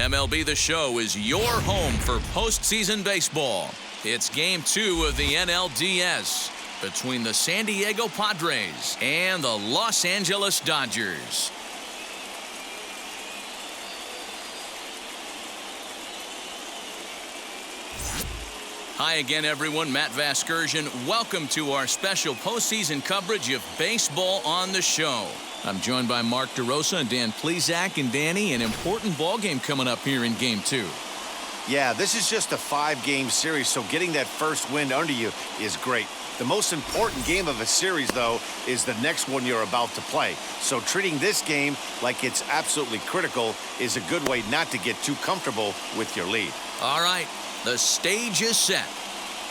MLB The Show is your home for postseason baseball. It's Game 2 of the NLDS between the San Diego Padres and the Los Angeles Dodgers. Hi again, everyone. Matt Vasgersian. Welcome to our special postseason coverage of Baseball on the Show. I'm joined by Mark DeRosa and Dan Plesac. And Danny, an important ball game coming up here in Game 2. Yeah, this is just a 5-game series, so getting that first win under you is great. The most important game of a series, though, is the next one you're about to play. So treating this game like it's absolutely critical is a good way not to get too comfortable with your lead. All right, the stage is set.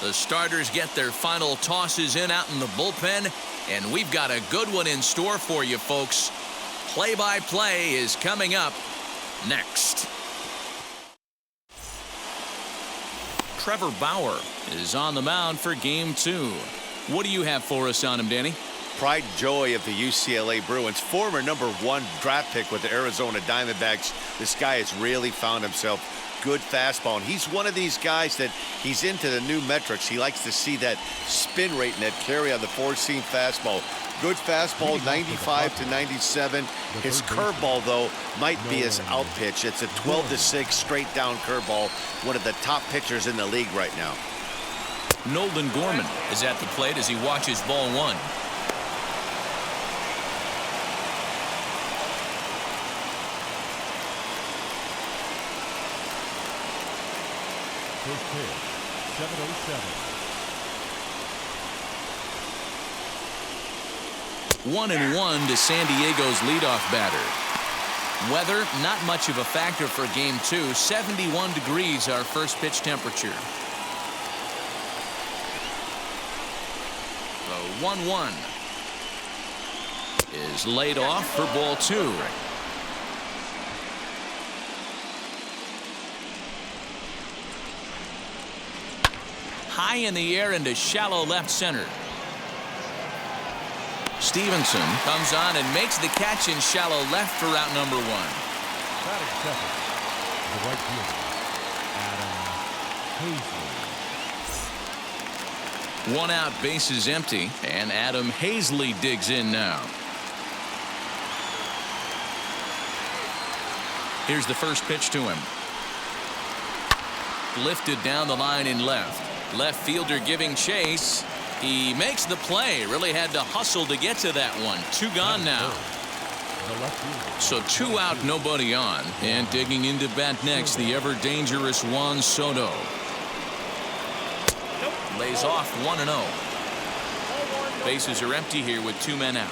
The starters get their final tosses in out in the bullpen, and we've got a good one in store for you, folks. Play-by-play is coming up next. Trevor Bauer is on the mound for Game 2. What do you have for us on him, Danny? Pride and joy of the UCLA Bruins, former #1 draft pick with the Arizona Diamondbacks. This guy has really found himself good fastball, and he's one of these guys that he's into the new metrics. He likes to see that spin rate and that carry on the four-seam fastball. Good fastball, 95 to 97. His curveball, though, might be his out pitch. It's a 12-6 straight down curveball, one of the top pitchers in the league right now. Nolan Gorman is at the plate as he watches ball 1. First pitch, 7:07. 1-1 to San Diego's leadoff batter. Weather, not much of a factor for Game 2. 71 degrees our first pitch temperature. The 1-1 is laid off for ball 2. High in the air into shallow left center. Stevenson comes on and makes the catch in shallow left for out number 1. Batting second, the right fielder, Adam Hazley. 1 out, bases empty, and Adam Hazley digs in now. Here's the first pitch to him. Lifted down the line in left. Left fielder giving chase. He makes the play. Really had to hustle to get to that one. 2 gone now. So 2 out, nobody on. And digging into bat next, the ever dangerous Juan Soto. Lays off 1-0. Bases are empty here with 2 men out.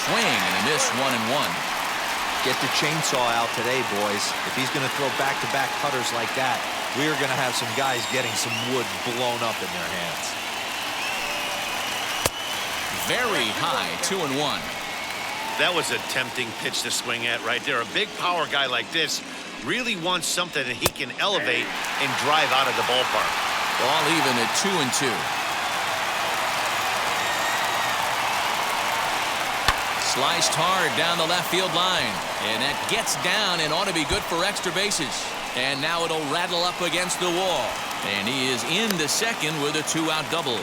Swing and a miss, 1-1. Get the chainsaw out today, boys. If he's going to throw back-to-back cutters like that, we are going to have some guys getting some wood blown up in their hands. Very high, 2-1. That was a tempting pitch to swing at right there. A big power guy like this really wants something that he can elevate and drive out of the ballpark. All even at 2-2. Sliced hard down the left field line. And that gets down and ought to be good for extra bases. And now it'll rattle up against the wall. And he is into second with a 2-out double.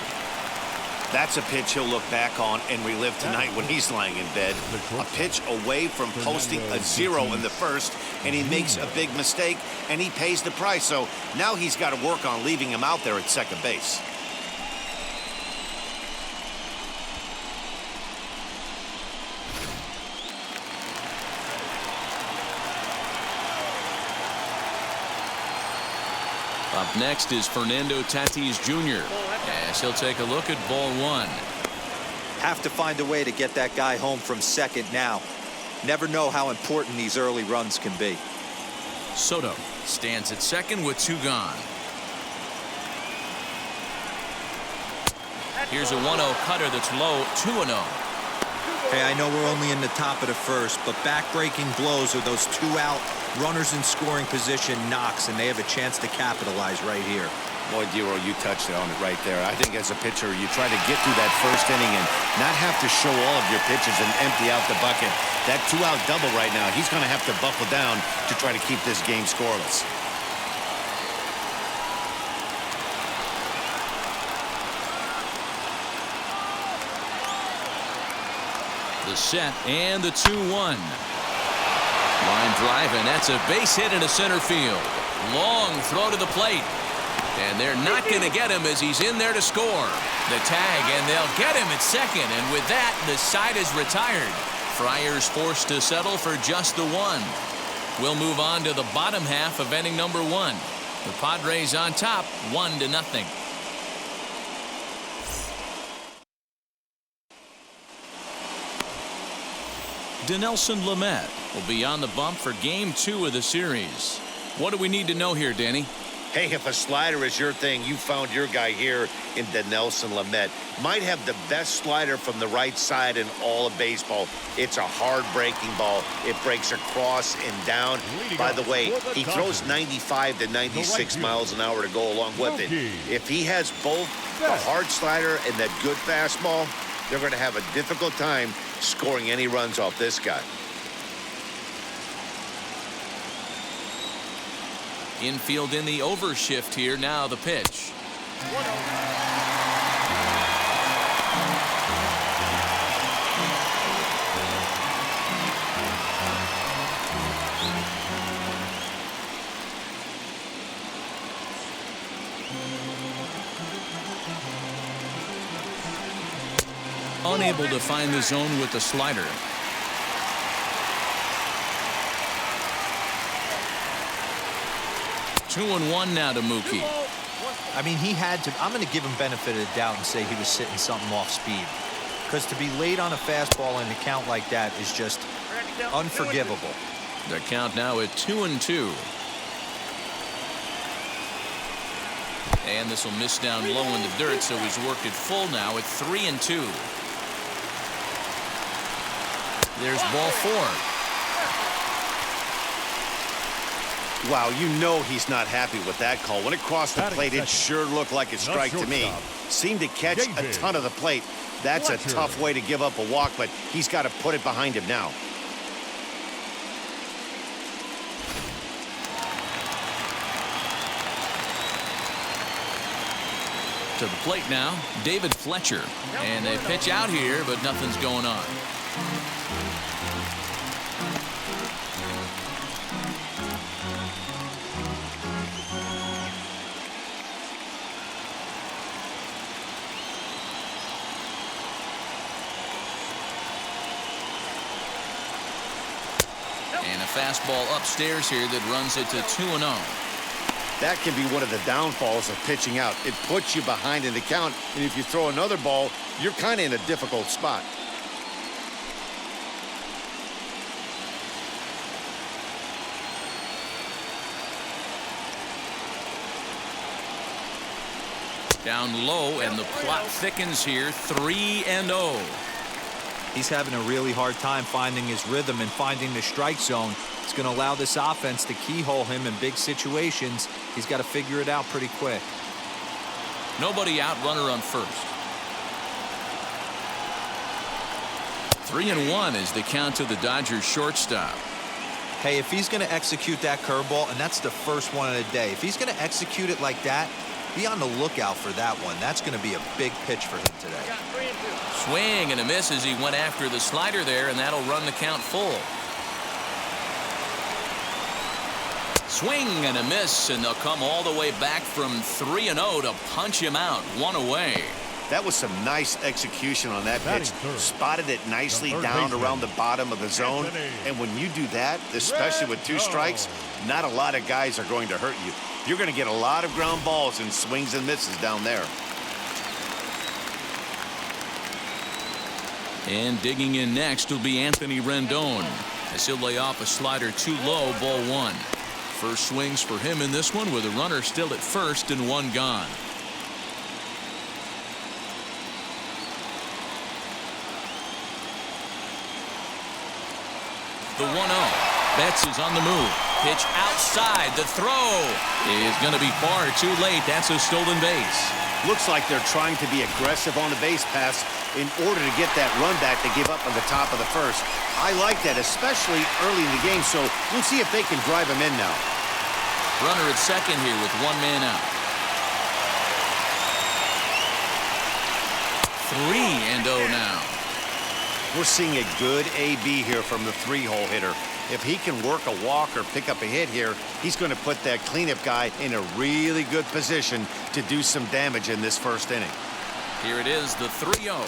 That's a pitch he'll look back on and relive tonight when he's lying in bed. A pitch away from posting a 0 in the first, and he makes a big mistake, and he pays the price. So now he's got to work on leaving him out there at second base. Up next is Fernando Tatis Jr. as he'll take a look at ball 1. Have to find a way to get that guy home from second now. Never know how important these early runs can be. Soto stands at second with 2 gone. Here's a 1-0 cutter that's low, 2-0. Hey, I know we're only in the top of the first, but back-breaking blows are those 2-out runners in scoring position knocks, and they have a chance to capitalize right here. Boy, Dero, you touched on it right there. I think as a pitcher, you try to get through that first inning and not have to show all of your pitches and empty out the bucket. That two-out double right now, he's going to have to buckle down to try to keep this game scoreless. The set and the 2-1. Line drive, and that's a base hit into center field. Long throw to the plate. And they're not going to get him as he's in there to score. The tag, and they'll get him at second. And with that, the side is retired. Friars forced to settle for just the one. We'll move on to the bottom half of inning number 1. The Padres on top, 1-0. Dinelson Lamet will be on the bump for game 2 of the series. What do we need to know here, Danny? Hey, if a slider is your thing, you found your guy here in Dinelson Lamet. Might have the best slider from the right side in all of baseball. It's a hard-breaking ball. It breaks across and down. By the way, he throws 95 to 96 miles an hour to go along with it. If he has both the hard slider and that good fastball, they're going to have a difficult time scoring any runs off this guy. Infield in the overshift here. Now the pitch. Unable to find the zone with the slider. Two and one now to Mookie. I mean, he had to. I'm going to give him benefit of the doubt and say he was sitting something off speed, because to be late on a fastball in a count like that is just unforgivable. The count now at 2-2. And this will miss down low in the dirt, so he's worked it full now at 3-2. There's ball 4. Wow, you know he's not happy with that call. When it crossed the plate, it sure looked like a strike to me. Seemed to catch a ton of the plate. That's a tough way to give up a walk, but he's got to put it behind him now. To the plate now, David Fletcher. And they pitch out here, but nothing's going on. And a fastball upstairs here that runs it to 2-0. That can be one of the downfalls of pitching out. It puts you behind in the count, and if you throw another ball, you're kind of in a difficult spot. Down low, and the plot thickens here. 3-0. He's having a really hard time finding his rhythm and finding the strike zone. It's going to allow this offense to keyhole him in big situations. He's got to figure it out pretty quick. Nobody out, runner on first. 3-1 is the count to the Dodgers shortstop. Hey, if he's going to execute that curveball, and that's the first one of the day, if he's going to execute it like that, be on the lookout for that one. That's going to be a big pitch for him today. Swing and a miss as he went after the slider there, and that'll run the count full. Swing and a miss, and they'll come all the way back from 3-0 to punch him out. One away. That was some nice execution on that pitch. Spotted it nicely down around the bottom of the zone. And when you do that, especially with 2 strikes, not a lot of guys are going to hurt you. You're going to get a lot of ground balls and swings and misses down there. And digging in next will be Anthony Rendon, as he'll lay off a slider too low, ball 1. First swings for him in this one with a runner still at first and 1 gone. The 1-0. Betts is on the move. Pitch outside. The throw is going to be far too late. That's a stolen base. Looks like they're trying to be aggressive on the base pass in order to get that run back they give up on the top of the first. I like that, especially early in the game, so we'll see if they can drive him in now. Runner at second here with 1 man out. 3-0 now. We're seeing a good AB here from the 3-hole hitter. If he can work a walk or pick up a hit here, he's going to put that cleanup guy in a really good position to do some damage in this first inning. Here it is, the 3-0.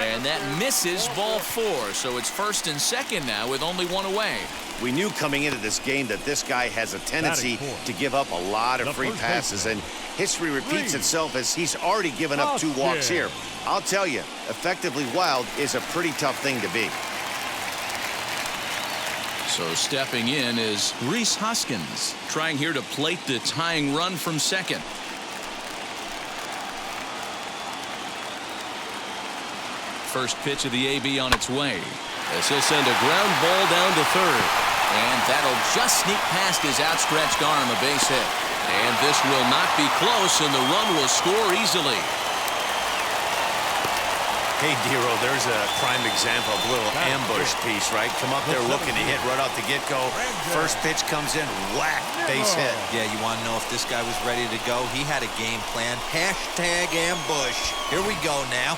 And that misses ball 4. So it's first and second now with only 1 away. We knew coming into this game that this guy has a tendency to give up a lot of free passes, and history repeats itself as he's already given up 2 walks here. I'll tell you, effectively wild is a pretty tough thing to be. So stepping in is Rhys Hoskins, trying here to plate the tying run from second. First pitch of the AB on its way, as he'll send a ground ball down to third. And that'll just sneak past his outstretched arm, a base hit. And this will not be close, and the run will score easily. Hey, Dero, there's a prime example of a little ambush piece, right? Come up there looking to hit right off the get-go. First pitch comes in, whack, base hit. Yeah, you want to know if this guy was ready to go? He had a game plan. Hashtag ambush. Here we go now.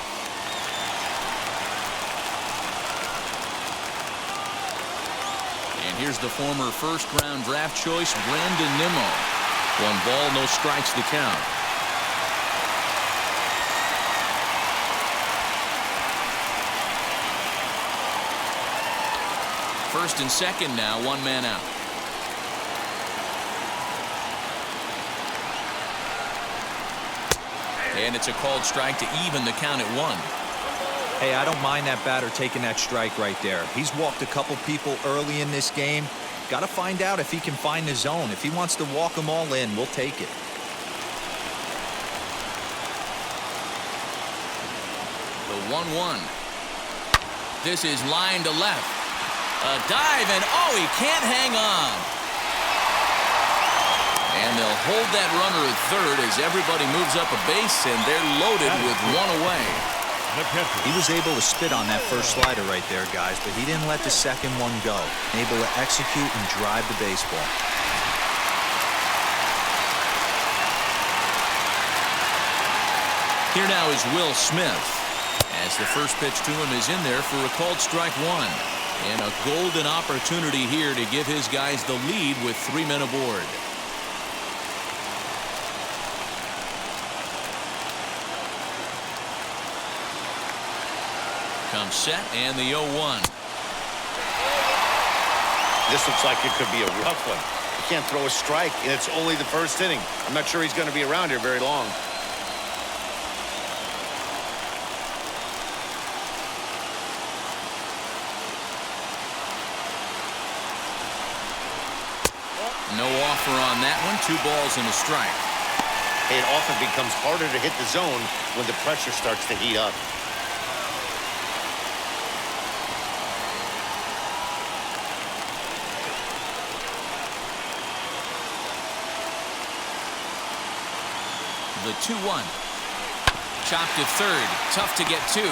And here's the former first-round draft choice, Brandon Nimmo. 1 ball, no strikes the count. First and second now, 1 man out. And it's a called strike to even the count at 1. Hey, I don't mind that batter taking that strike right there. He's walked a couple people early in this game. Got to find out if he can find the zone. If he wants to walk them all in, we'll take it. The 1-1. This is line to left. A dive, and oh, he can't hang on. And they'll hold that runner at third as everybody moves up a base, and they're loaded with 1 away. He was able to spit on that first slider right there, guys, but he didn't let the second one go. Able to execute and drive the baseball. Here now is Will Smith, as the first pitch to him is in there for a called strike 1. And a golden opportunity here to give his guys the lead with 3 men aboard. Comes set and the 0-1. This looks like it could be a rough one. He can't throw a strike, and it's only the first inning. I'm not sure he's going to be around here very long. No offer on that one. 2 balls and a strike. It often becomes harder to hit the zone when the pressure starts to heat up. The 2-1. Chopped to third. Tough to get to.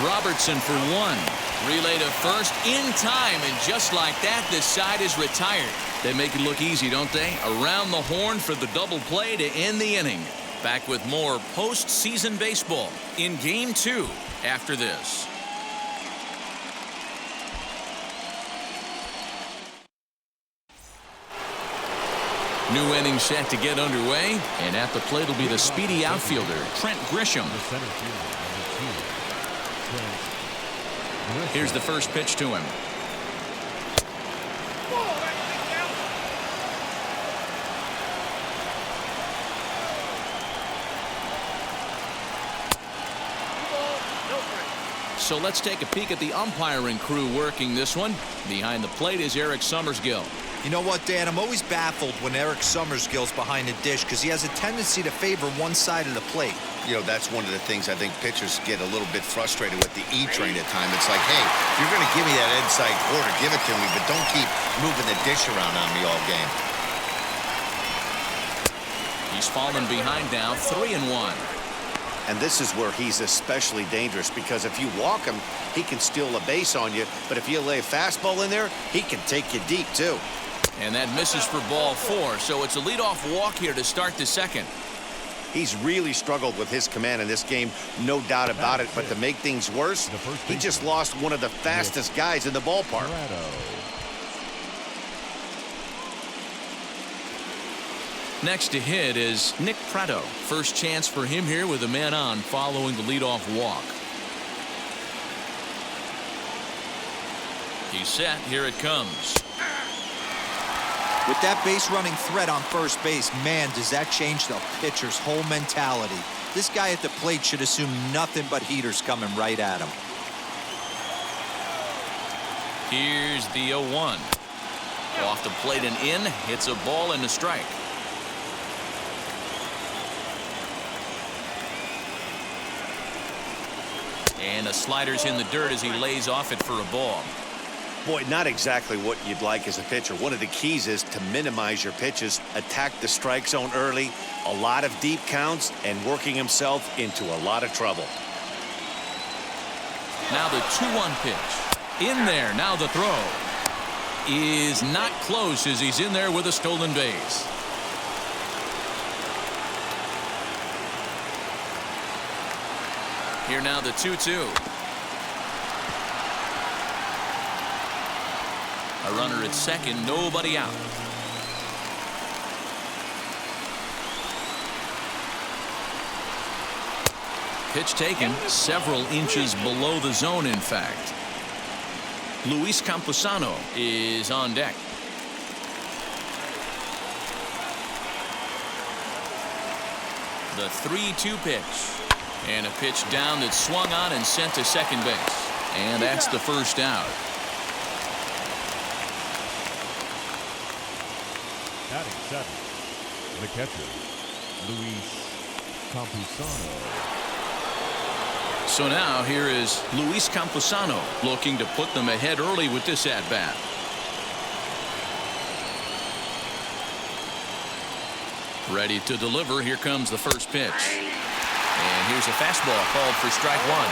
Robertson for 1. Relay to first in time, and just like that, this side is retired. They make it look easy, don't they? Around the horn for the double play to end the inning. Back with more postseason baseball in Game 2 after this. New inning set to get underway, and at the plate will be the speedy outfielder, Trent Grisham. Here's the first pitch to him. So let's take a peek at the umpiring crew working this one. Behind the plate is Eric Summersgill. You know what, Dan? I'm always baffled when Eric Summersgill's behind the dish because he has a tendency to favor one side of the plate. You know, that's one of the things I think pitchers get a little bit frustrated with the E-train at times. It's like, hey, if you're going to give me that inside quarter, give it to me, but don't keep moving the dish around on me all game. He's fallen behind now, 3-1. And this is where he's especially dangerous because if you walk him, he can steal a base on you. But if you lay a fastball in there, he can take you deep, too. And that misses for ball 4, so it's a leadoff walk here to start the second. He's really struggled with his command in this game, no doubt about it. But to make things worse, he just lost one of the fastest guys in the ballpark. Next to hit is Nick Prado. First chance for him here with a man on following the leadoff walk. He's set. Here it comes. With that base running threat on first base, man, does that change the pitcher's whole mentality. This guy at the plate should assume nothing but heaters coming right at him. Here's the 0-1. Off the plate and in. Hits a ball and a strike. And the slider's in the dirt as he lays off it for a ball. Boy, not exactly what you'd like as a pitcher. One of the keys is to minimize your pitches, attack the strike zone early, a lot of deep counts, and working himself into a lot of trouble. Now the 2-1 pitch. In there. Now the throw is not close as he's in there with a stolen base. Here now the 2-2. A runner at second, nobody out. Pitch taken several inches below the zone, in fact. Luis Camposano is on deck. The 3-2 pitch. And a pitch down that swung on and sent to second base. And that's the first out. Batting seventh, the catcher, Luis Camposano. So now here is Luis Camposano looking to put them ahead early with this at-bat. Ready to deliver. Here comes the first pitch. And here's a fastball called for strike one.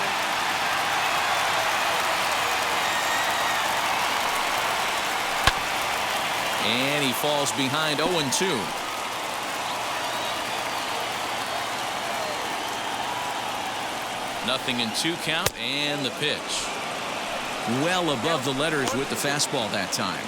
And he falls behind 0-2. Nothing in 2 count, and the pitch. Well above the letters with the fastball that time.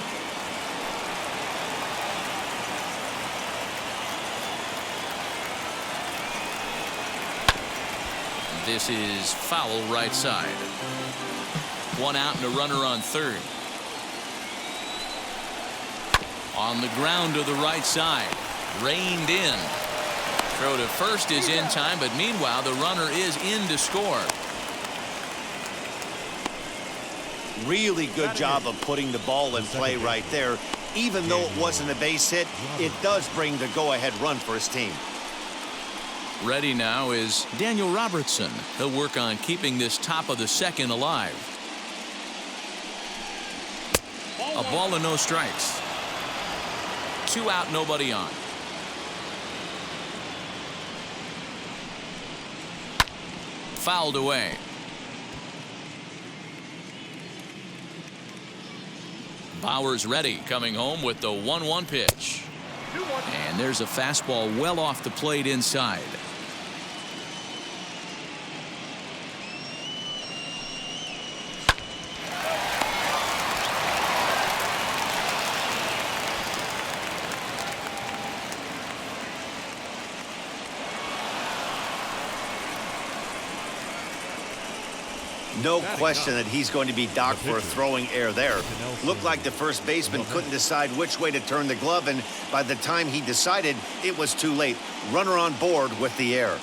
This is foul right side. 1 out and a runner on third. On the ground to the right side. Reined in. Throw to first is in time, but meanwhile the runner is in to score. Really good job of putting the ball in play right there. Even though it wasn't a base hit, it does bring the go-ahead run for his team. Ready now is Daniel Robertson. He'll work on keeping this top of the second alive. A ball and no strikes. 2 out, nobody on. Fouled away. Bauer's ready, coming home with the 1-1 pitch. And there's a fastball well off the plate inside. No question that he's going to be docked for a throwing error there. Looked like the first baseman couldn't decide which way to turn the glove, and by the time he decided, it was too late. Runner on board with the error.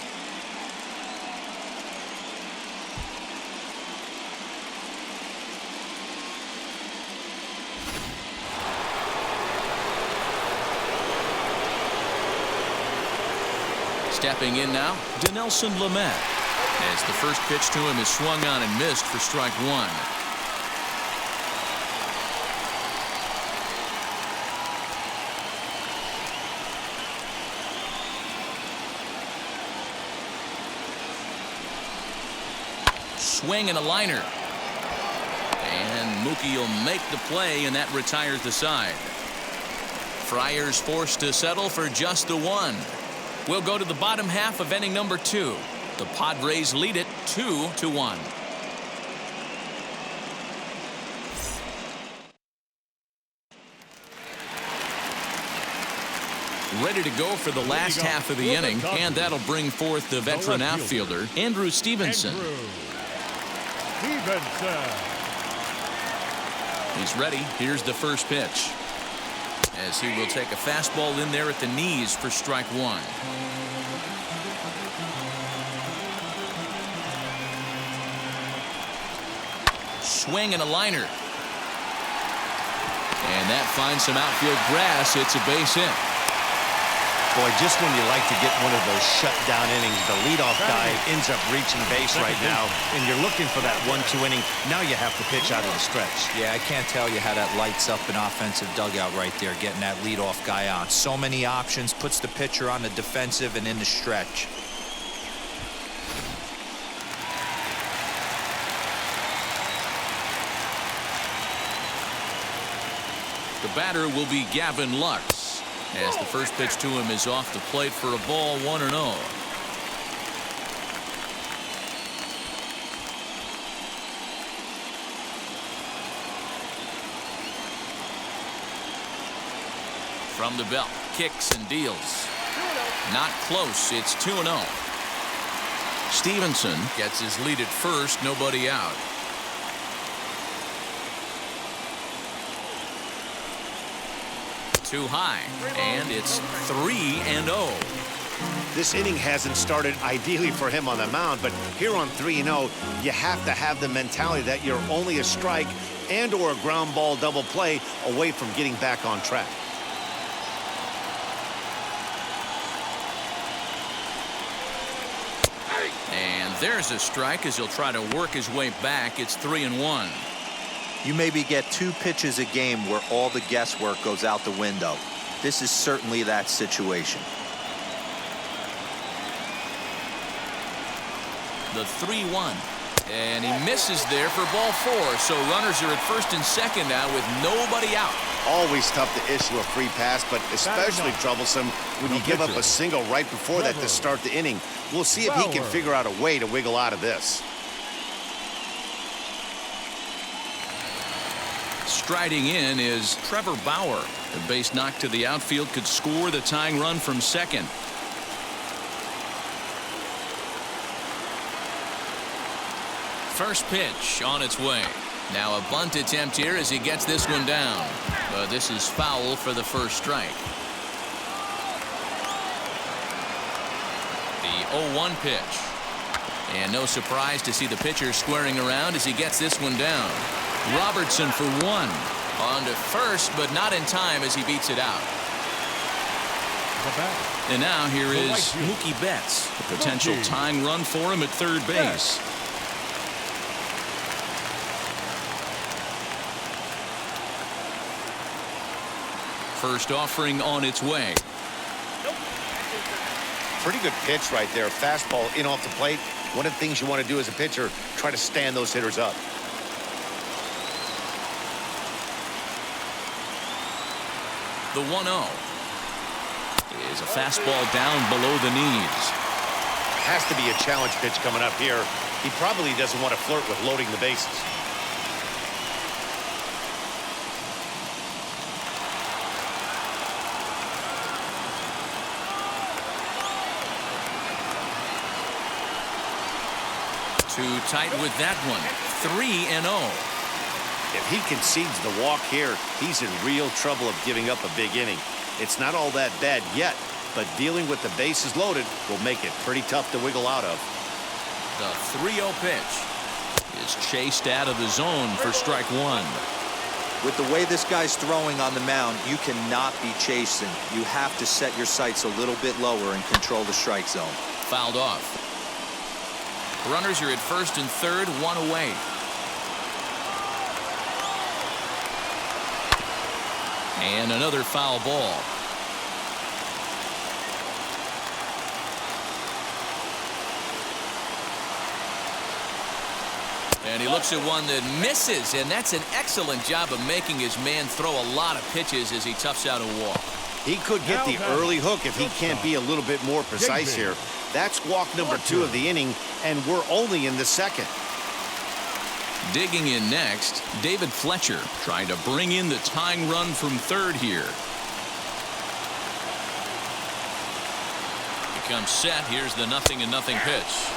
Stepping in now, Dinelson Lamet. As the first pitch to him is swung on and missed for strike one. Swing and a liner. And Mookie will make the play, and that retires the side. Friars forced to settle for just the one. We'll go to the bottom half of inning number 2. The Padres lead it 2-1. Ready to go for the last half of the inning, and that'll bring forth the veteran outfielder, Andrew Stevenson. He's ready. Here's the first pitch. As he will take a fastball in there at the knees for strike one. Swing and a liner. And that finds some outfield grass. It's a base hit. Boy, just when you like to get one of those shutdown innings, the leadoff guy ends up reaching base right now, and you're looking for that 1-2 inning. Now you have to pitch out of the stretch. Yeah, I can't tell you how that lights up an offensive dugout right there, getting that leadoff guy on. So many options, puts the pitcher on the defensive and in the stretch. The batter will be Gavin Lux. As the first pitch to him is off the plate for a ball, 1-0. From the belt, kicks and deals. Not close. It's 2-0. Stevenson gets his lead at first, nobody out. Too high, and it's 3-0. This inning hasn't started ideally for him on the mound, but here on 3-0, you have to have the mentality that you're only a strike and or a ground ball double play away from getting back on track. And there's a strike as he'll try to work his way back. It's 3-1. You maybe get 2 pitches a game where all the guesswork goes out the window. This is certainly that situation. The 3-1. And he misses there for ball 4. So runners are at first and second now with nobody out. Always tough to issue a free pass, but especially troublesome when you give up a single right before that to start the inning. We'll see if he can figure out a way to wiggle out of this. Striding in is Trevor Bauer. The base knock to the outfield could score the tying run from second. First pitch on its way. Now a bunt attempt here as he gets this one down. But this is foul for the first strike. The 0-1 pitch. And no surprise to see the pitcher squaring around as he gets this one down. Robertson for 1. On to first, but not in time as he beats it out. And now here is Mookie Betts. The potential tying run for him at third base. First offering on its way. Pretty good pitch right there. Fastball in off the plate. One of the things you want to do as a pitcher, try to stand those hitters up. The 1-0 is a fastball down below the knees. Has to be a challenge pitch coming up here. He probably doesn't want to flirt with loading the bases. Too tight with that one. 3-0. If he concedes the walk here, he's in real trouble of giving up a big inning. It's not all that bad yet, but dealing with the bases loaded will make it pretty tough to wiggle out of. The 3-0 pitch is chased out of the zone for strike 1. With the way this guy's throwing on the mound, you cannot be chasing. You have to set your sights a little bit lower and control the strike zone. Fouled off. Runners are at first and third, one away. And another foul ball. And he looks at one that misses, and that's an excellent job of making his man throw a lot of pitches as he toughs out a walk. He could get the early hook if he can't be a little bit more precise here. That's walk number 2 of the inning, and we're only in the second. Digging in next, David Fletcher trying to bring in the tying run from third here. He comes set. Here's the 0-0 pitch.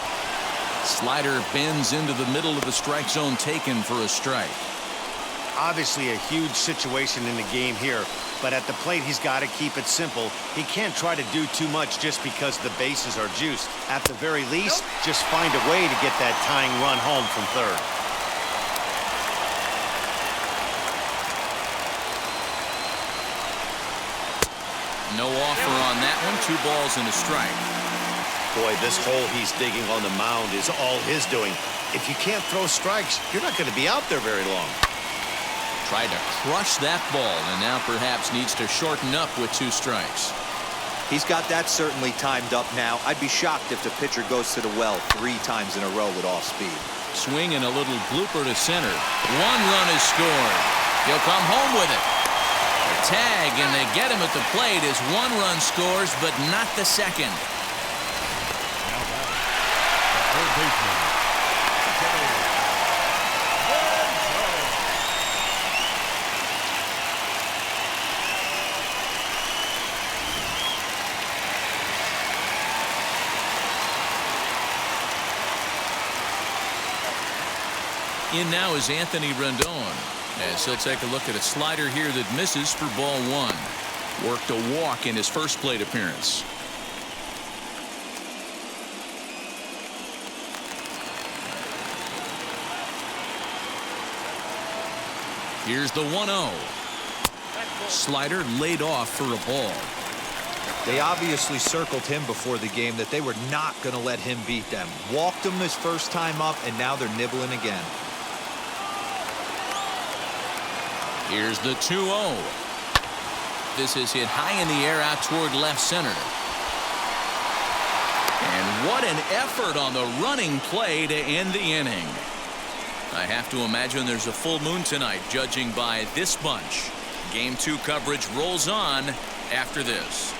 Slider bends into the middle of the strike zone, taken for a strike. Obviously a huge situation in the game here, but at the plate he's got to keep it simple. He can't try to do too much just because the bases are juiced. At the very least, just find a way to get that tying run home from third. No offer on that one. 2 balls and a strike. Boy, this hole he's digging on the mound is all his doing. If you can't throw strikes, you're not going to be out there very long. Tried to crush that ball, and now perhaps needs to shorten up with 2 strikes. He's got that certainly timed up now. I'd be shocked if the pitcher goes to the well 3 times in a row with off speed. Swing and a little blooper to center. 1 run is scored. He'll come home with it. A tag, and they get him at the plate as 1 run scores, but not the second. In now is Anthony Rendon, as he'll take a look at a slider here that misses for ball 1. Worked a walk in his first plate appearance. Here's the 1-0. Slider laid off for a ball. They obviously circled him before the game that they were not going to let him beat them. Walked him his first time up, and now they're nibbling again. Here's the 2-0. This is hit high in the air out toward left center. And what an effort on the running play to end the inning. I have to imagine there's a full moon tonight, judging by this bunch. Game 2 coverage rolls on after this.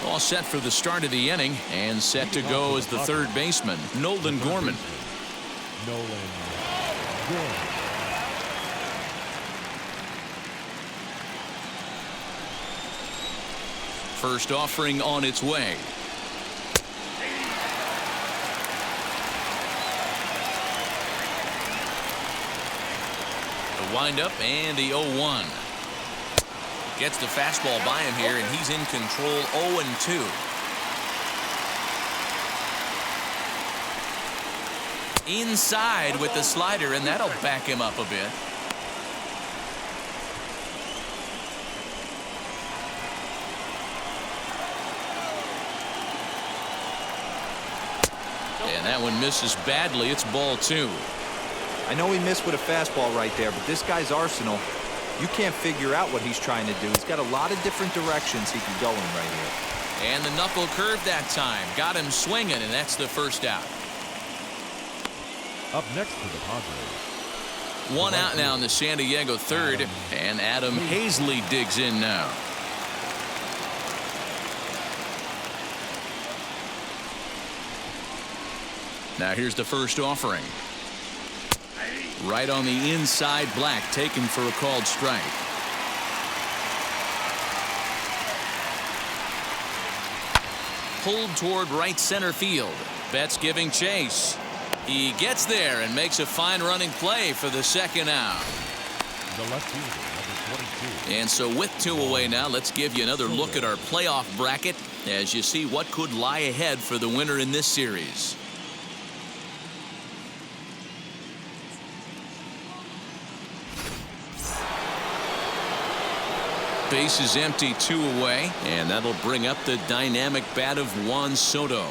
All set for the start of the inning, and set to go as the third baseman, Nolan Gorman. First offering on its way. The windup and the 0-1. Gets the fastball by him here, and he's in control. 0-2. Inside with the slider, and that'll back him up a bit. And that one misses badly. It's ball 2. I know he missed with a fastball right there, but this guy's arsenal, you can't figure out what he's trying to do. He's got a lot of different directions he can go in right here. And the knuckle curve that time. Got him swinging, and that's the first out. Up next for the Padres. 1 out now in the San Diego third, and Adam Hazley digs in now. Now here's the first offering. Right on the inside, Black taken for a called strike. Pulled toward right center field. Betts giving chase. He gets there and makes a fine running play for the second out. The left fielder, number 22. And so with 2 away now, let's give you another look at our playoff bracket. as you see what could lie ahead for the winner in this series. Base is empty, 2 away, and that'll bring up the dynamic bat of Juan Soto.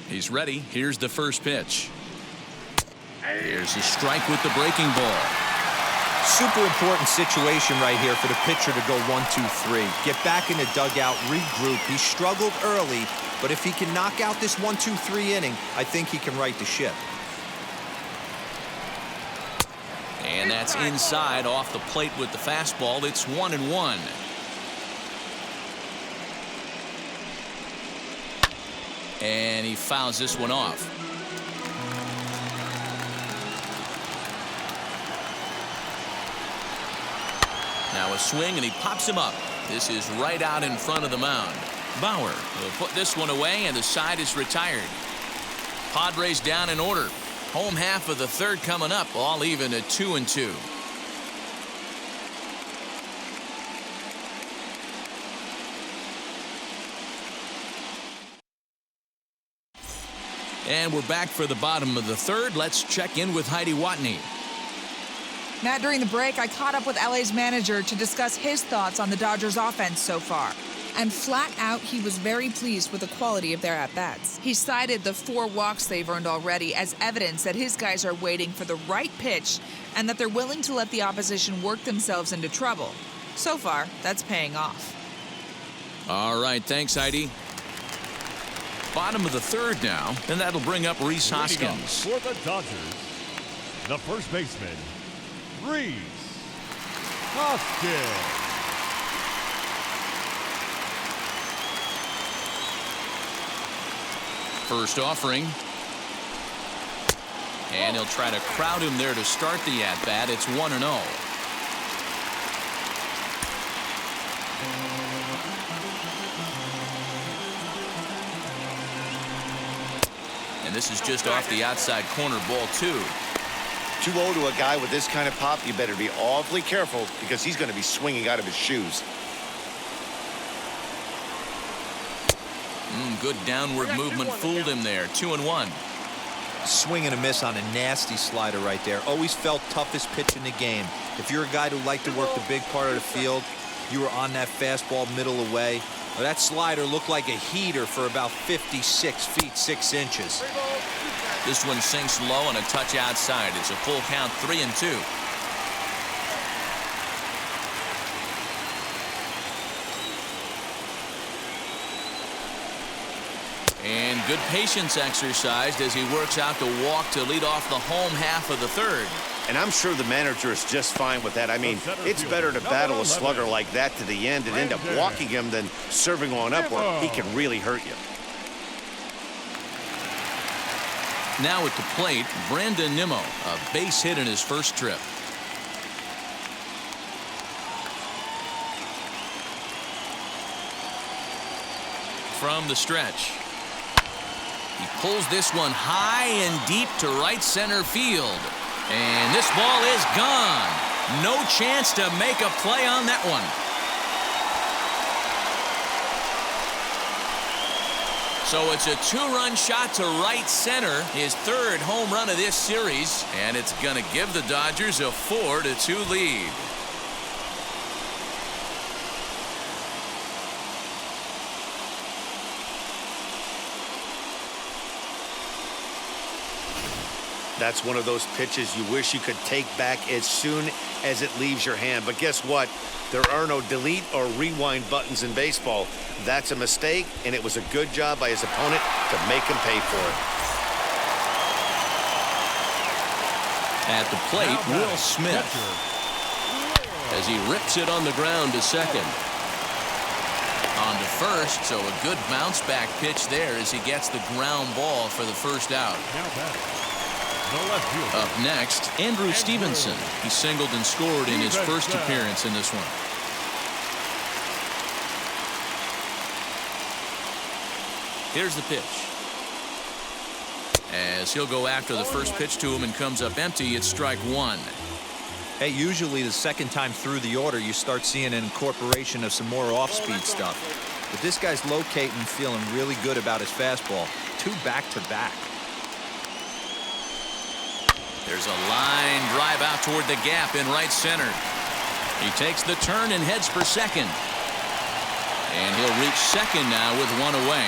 He's ready. Here's the first pitch. Here's a strike with the breaking ball. Super important situation right here for the pitcher to go 1-2-3. Get back in the dugout, regroup. He struggled early, but if he can knock out this 1-2-3 inning, I think he can right the ship. And that's inside off the plate with the fastball. It's 1-1. And he fouls this one off. Now a swing, and he pops him up. This is right out in front of the mound. Bauer will put this one away, and the side is retired. Padres down in order. Home half of the third coming up, all even at 2-2. And we're back for the bottom of the third. Let's check in with Heidi Watney. Matt, during the break, I caught up with LA's manager to discuss his thoughts on the Dodgers offense so far. And flat out, he was very pleased with the quality of their at-bats. He cited the 4 walks they've earned already as evidence that his guys are waiting for the right pitch and that they're willing to let the opposition work themselves into trouble. So far, that's paying off. All right, thanks, Heidi. Bottom of the third now, and that'll bring up Rhys Hoskins. For the Dodgers, the first baseman, Rhys Hoskins. First offering. And he'll try to crowd him there to start the at-bat. It's 1-0. And this is just off the outside corner, ball 2. 2-0 to a guy with this kind of pop, you better be awfully careful because he's going to be swinging out of his shoes. Good downward movement fooled him there. 2-1. Swing and a miss on a nasty slider right there. Always felt toughest pitch in the game. If you're a guy who liked to work the big part of the field, you were on that fastball middle away. Well, that slider looked like a heater for about 56 feet 6 inches. This one sinks low and a touch outside. It's a full count, 3-2. And good patience exercised as he works out the walk to lead off the home half of the third. And I'm sure the manager is just fine with that. I mean, it's better to battle a slugger like that to the end and end up walking him than serving one up where he can really hurt you. Now at the plate, Brandon Nimmo, a base hit in his first trip. From the stretch. He pulls this one high and deep to right center field. And this ball is gone. No chance to make a play on that one. So it's a 2-run shot to right center, his 3rd home run of this series, and it's going to give the Dodgers a 4-2 lead. That's one of those pitches you wish you could take back as soon as it leaves your hand. But guess what? There are no delete or rewind buttons in baseball. That's a mistake, and it was a good job by his opponent to make him pay for it. At the plate, Will Smith, as he rips it on the ground to second. On to first, so a good bounce back pitch there as he gets the ground ball for the first out. Up next, Andrew Stevenson. He singled and scored in his first appearance in this one. Here's the pitch. As he'll go after the first pitch to him and comes up empty, it's strike 1. Hey, usually the second time through the order, you start seeing an incorporation of some more off-speed stuff. But this guy's locating, feeling really good about his fastball. 2 back-to-back. There's a line drive out toward the gap in right center. He takes the turn and heads for second. And he'll reach second now with 1 away.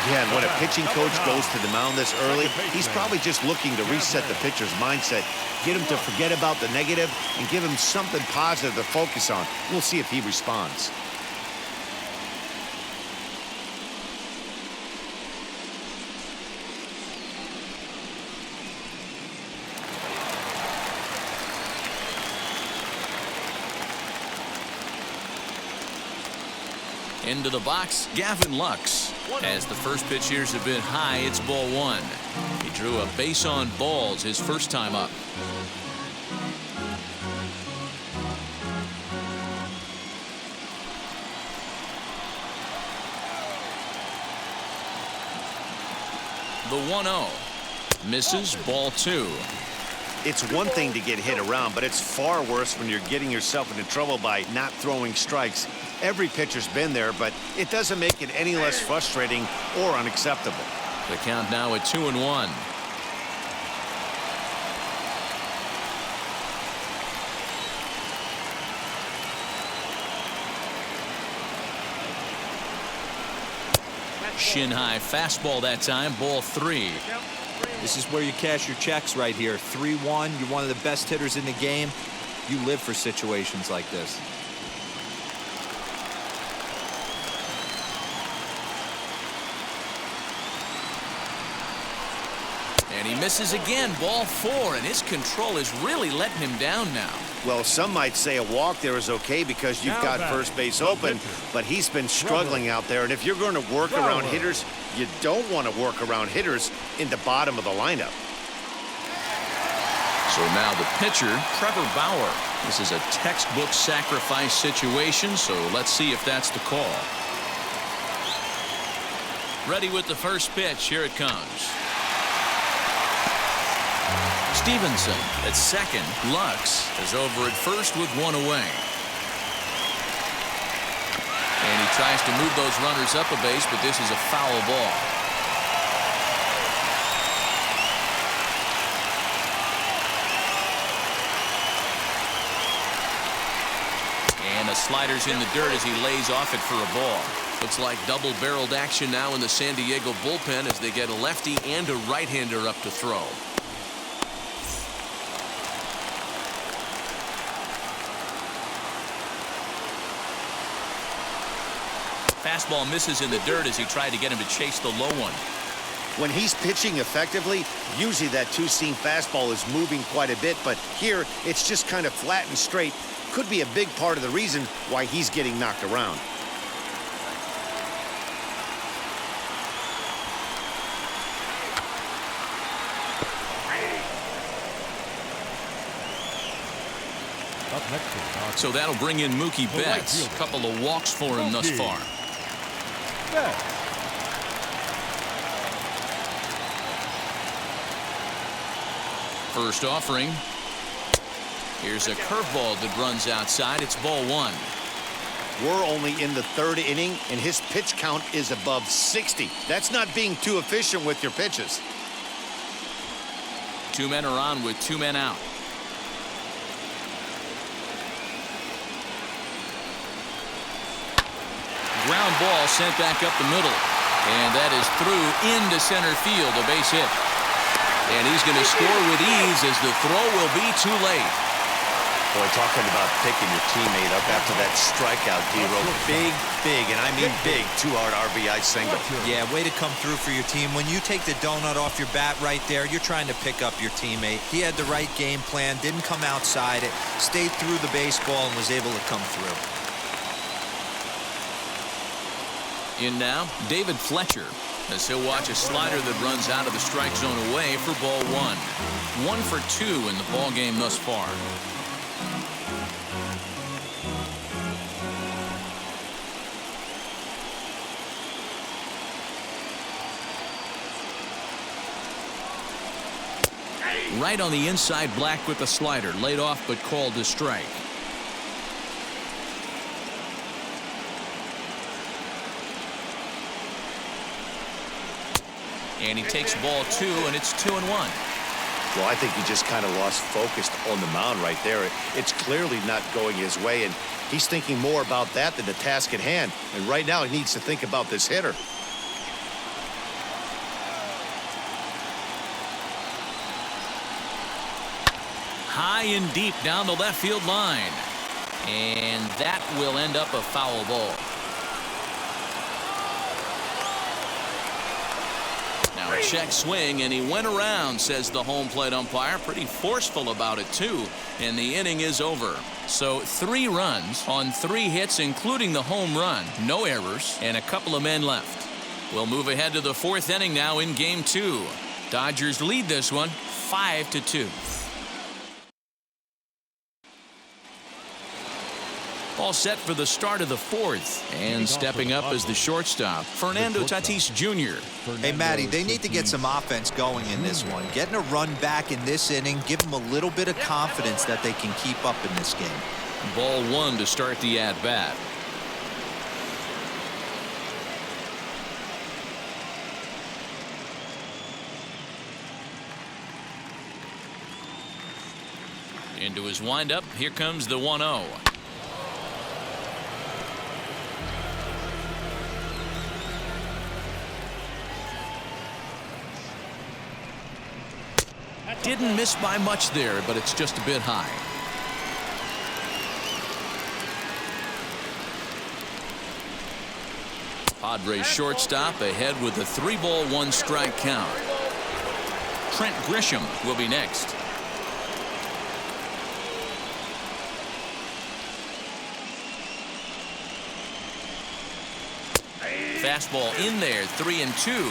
Yeah, and when a pitching coach goes to the mound this early, he's probably just looking to reset the pitcher's mindset, get him to forget about the negative, and give him something positive to focus on. We'll see if he responds. Into the box, Gavin Lux. As the first pitch here's a bit high, it's ball 1. He drew a base on balls his first time up. The 1-0. Misses, ball 2. It's one thing to get hit around, but it's far worse when you're getting yourself into trouble by not throwing strikes. Every pitcher's been there, but it doesn't make it any less frustrating or unacceptable. The count now at 2-1. Shin high fastball that time, ball 3. This is where you cash your checks right here. 3-1. You're one of the best hitters in the game. You live for situations like this. And he misses again, ball 4, and his control is really letting him down now. Well, some might say a walk there is okay because you've got first base open, but he's been struggling out there. And if you're going to work around hitters, you don't want to work around hitters in the bottom of the lineup. So now the pitcher, Trevor Bauer. This is a textbook sacrifice situation, so let's see if that's the call. Ready with the first pitch. Here it comes. Stevenson at second. Lux is over at first with 1 away. And he tries to move those runners up a base, but this is a foul ball. And the slider's in the dirt as he lays off it for a ball. Looks like double-barreled action now in the San Diego bullpen as they get a lefty and a right-hander up to throw. Fastball misses in the dirt as he tried to get him to chase the low one. When he's pitching effectively, usually that two-seam fastball is moving quite a bit, but here it's just kind of flat and straight. Could be a big part of the reason why he's getting knocked around. Up next, so that'll bring in Mookie Betts. A couple of walks for him thus far. First offering. Here's a curveball that runs outside. It's ball 1. We're only in the 3rd inning, and his pitch count is above 60. That's not being too efficient with your pitches. 2 men are on with 2 men out. Ground ball sent back up the middle. And that is through into center field, a base hit. And he's going to score with ease as the throw will be too late. Boy, talking about picking your teammate up after that strikeout, D-Row. Big, and I mean big, 2-hard RBI single. Yeah, way to come through for your team. When you take the donut off your bat right there, you're trying to pick up your teammate. He had the right game plan, didn't come outside it, stayed through the baseball, and was able to come through. In now, David Fletcher, as he'll watch a slider that runs out of the strike zone away for ball 1. 1 for 2 in the ball game thus far. Right on the inside, Black with the slider. Laid off but called a strike. And he takes ball 2, and it's 2-1. Well, I think he just kind of lost focus on the mound right there. It's clearly not going his way, and he's thinking more about that than the task at hand. And right now, he needs to think about this hitter. High and deep down the left field line. And that will end up a foul ball. Now a check swing, and he went around, says the home plate umpire. Pretty forceful about it, too. And the inning is over. So 3 runs on 3 hits, including the home run. No errors, and a couple of men left. We'll move ahead to the 4th inning now in Game 2. Dodgers lead this one 5-2. All set for the start of the 4th. And stepping up as the shortstop, Fernando Tatis Jr. Hey, Matty, they need to get some offense going in this one. Getting a run back in this inning, give them a little bit of confidence that they can keep up in this game. Ball 1 to start the at-bat. Into his windup. Here comes the 1-0. Didn't miss by much there, but it's just a bit high. Padres shortstop ahead with a 3-ball 1-strike count. Trent Grisham will be next. Fastball in there, 3-2.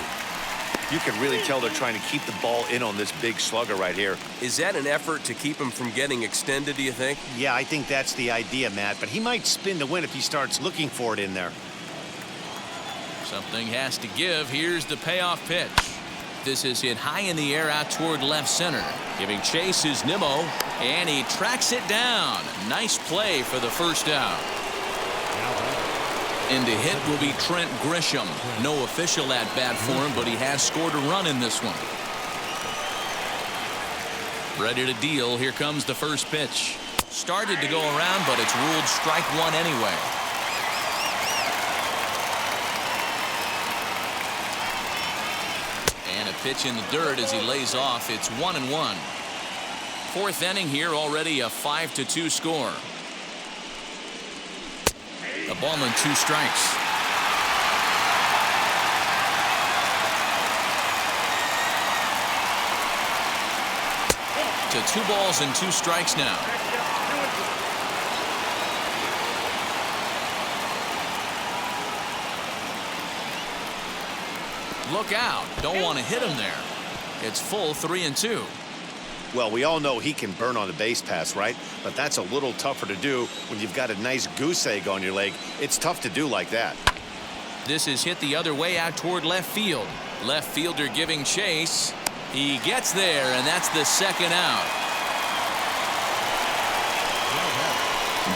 You can really tell they're trying to keep the ball in on this big slugger right here. Is that an effort to keep him from getting extended, do you think? Yeah, I think that's the idea, Matt, but he might spin to win if he starts looking for it in there. Something has to give. Here's the payoff pitch. This is hit high in the air out toward left center. Giving chase is Nimmo, and he tracks it down. Nice play for the first out. And to hit will be Trent Grisham. No official at bat for him, but he has scored a run in this one. Ready to deal. Here comes the first pitch. Started to go around, but it's ruled strike 1 anyway. And a pitch in the dirt as he lays off. It's 1-1. 4th inning here, already a 5-2 score. A ball and 2 strikes. To 2 balls and 2 strikes now. Look out. Don't want to hit him there. It's full 3-2. Well, we all know he can burn on the base pass, right? But that's a little tougher to do when you've got a nice goose egg on your leg. It's tough to do like that. This is hit the other way out toward left field. Left fielder giving chase. He gets there, and that's the 2nd out.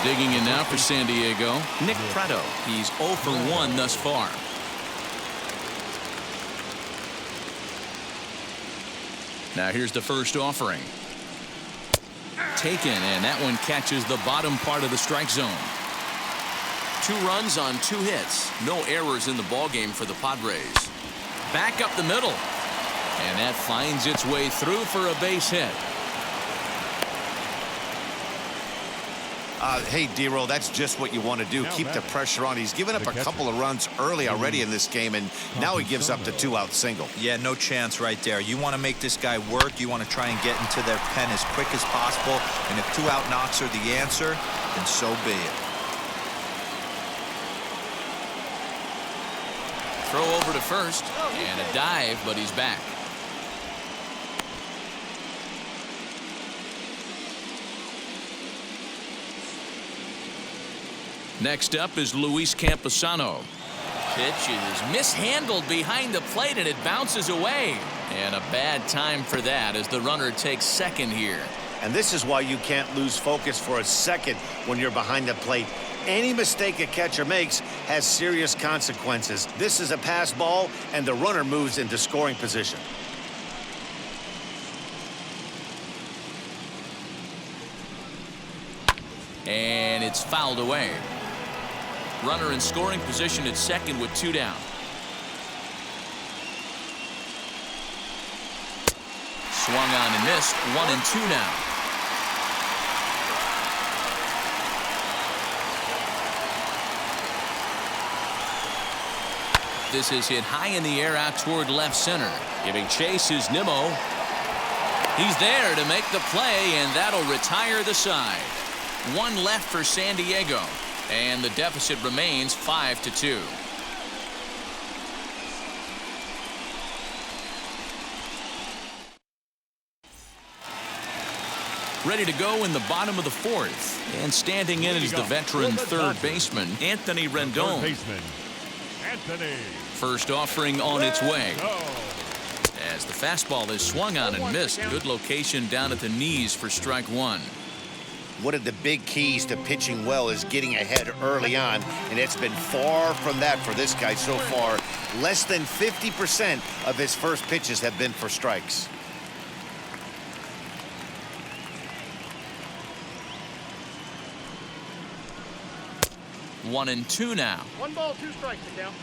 Digging in now for San Diego, Nick Pratto. He's 0 for 1 thus far. Now here's the first offering. Taken, and that one catches the bottom part of the strike zone. 2 runs on 2 hits. No errors in the ballgame for the Padres. Back up the middle. And that finds its way through for a base hit. Hey, D-Roll, that's just what you want to do. Keep the pressure on. He's given up a couple of runs early already in this game, and now he gives up the 2-out single. Yeah, no chance right there. You want to make this guy work. You want to try and get into their pen as quick as possible. And if 2-out knocks are the answer, then so be it. Throw over to first, and a dive, but he's back. Next up is Luis Camposano. Pitch is mishandled behind the plate, and it bounces away. And a bad time for that as the runner takes second here. And this is why you can't lose focus for a second when you're behind the plate. Any mistake a catcher makes has serious consequences. This is a pass ball, and the runner moves into scoring position. And it's fouled away. Runner in scoring position at second with 2 down. Swung on and missed. 1 and 2 now. This is hit high in the air out toward left center. Giving chase is Nimmo. He's there to make the play, and that'll retire the side. 1 left for San Diego, and the deficit remains 5-2. Ready to go in the bottom of the 4th, and standing in is the veteran third baseman Anthony Rendon. First offering on its way. As the fastball is swung on and missed. Good location down at the knees for strike 1. One of the big keys to pitching well is getting ahead early on, and it's been far from that for this guy so far. Less than 50% of his first pitches have been for strikes. One and 2 now. 1 ball, 2 strikes to count.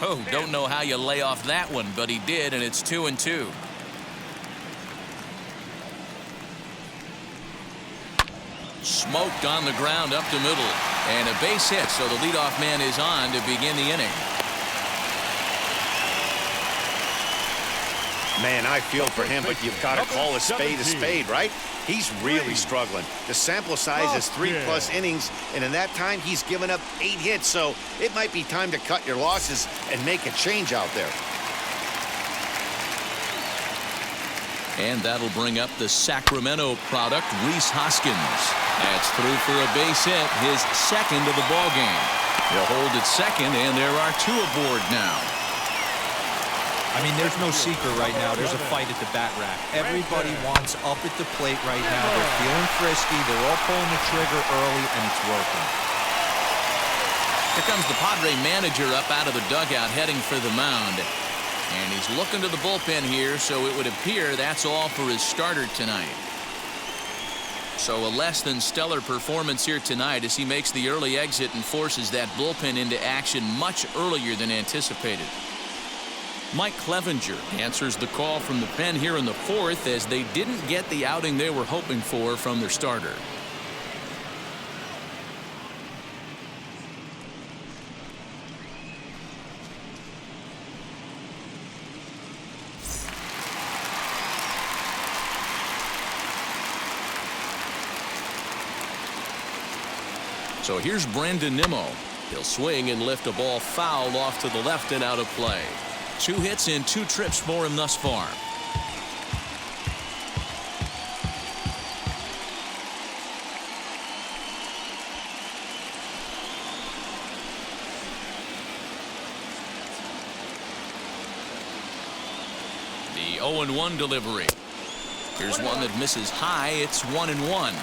Oh, don't know how you lay off that one, but he did, and it's 2 and 2. Smoked on the ground up the middle, and a base hit, so the leadoff man is on to begin the inning. Man, I feel for him, but you've got to call a spade, right? He's really struggling. The sample size is 3+ innings, and in that time, he's given up 8 hits, so it might be time to cut your losses and make a change out there. And that'll bring up the Sacramento product, Rhys Hoskins. That's through for a base hit, his second of the ball game. He'll hold at second, and there are 2 aboard now. I mean, there's no secret right now. There's a fight at the bat rack. Everybody wants up at the plate right now. They're feeling frisky. They're all pulling the trigger early, and it's working. Here comes the Padre manager up out of the dugout, heading for the mound. And he's looking to the bullpen here, so it would appear that's all for his starter tonight. So a less than stellar performance here tonight as he makes the early exit and forces that bullpen into action much earlier than anticipated. Mike Clevenger answers the call from the pen here in the 4th as they didn't get the outing they were hoping for from their starter. So here's Brandon Nimmo. He'll swing and lift a ball foul off to the left and out of play. 2 hits and 2 trips for him thus far. The 0-1 delivery. Here's one that misses high. It's 1-1.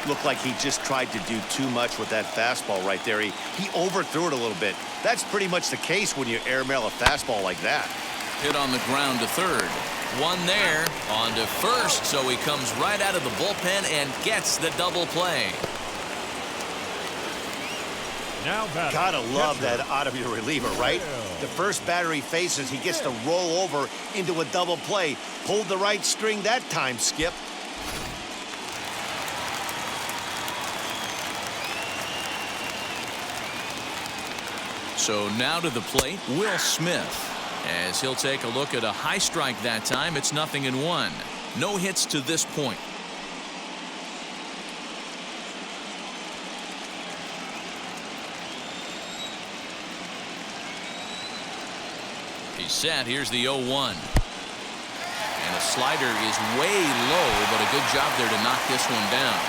Looked like he just tried to do too much with that fastball right there. He overthrew it a little bit. That's pretty much the case when you airmail a fastball like that. Hit on the ground to third. One there, on to first, so he comes right out of the bullpen and gets the double play. Now Gotta love that out of your reliever, right? The first batter he faces, he gets to roll over into a double play. Pulled the right string that time, Skip. So now to the plate, Will Smith. As he'll take a look at a high strike that time, it's 0-1. No hits to this point. He's set. Here's the 0-1. And a slider is way low, but a good job there to knock this one down.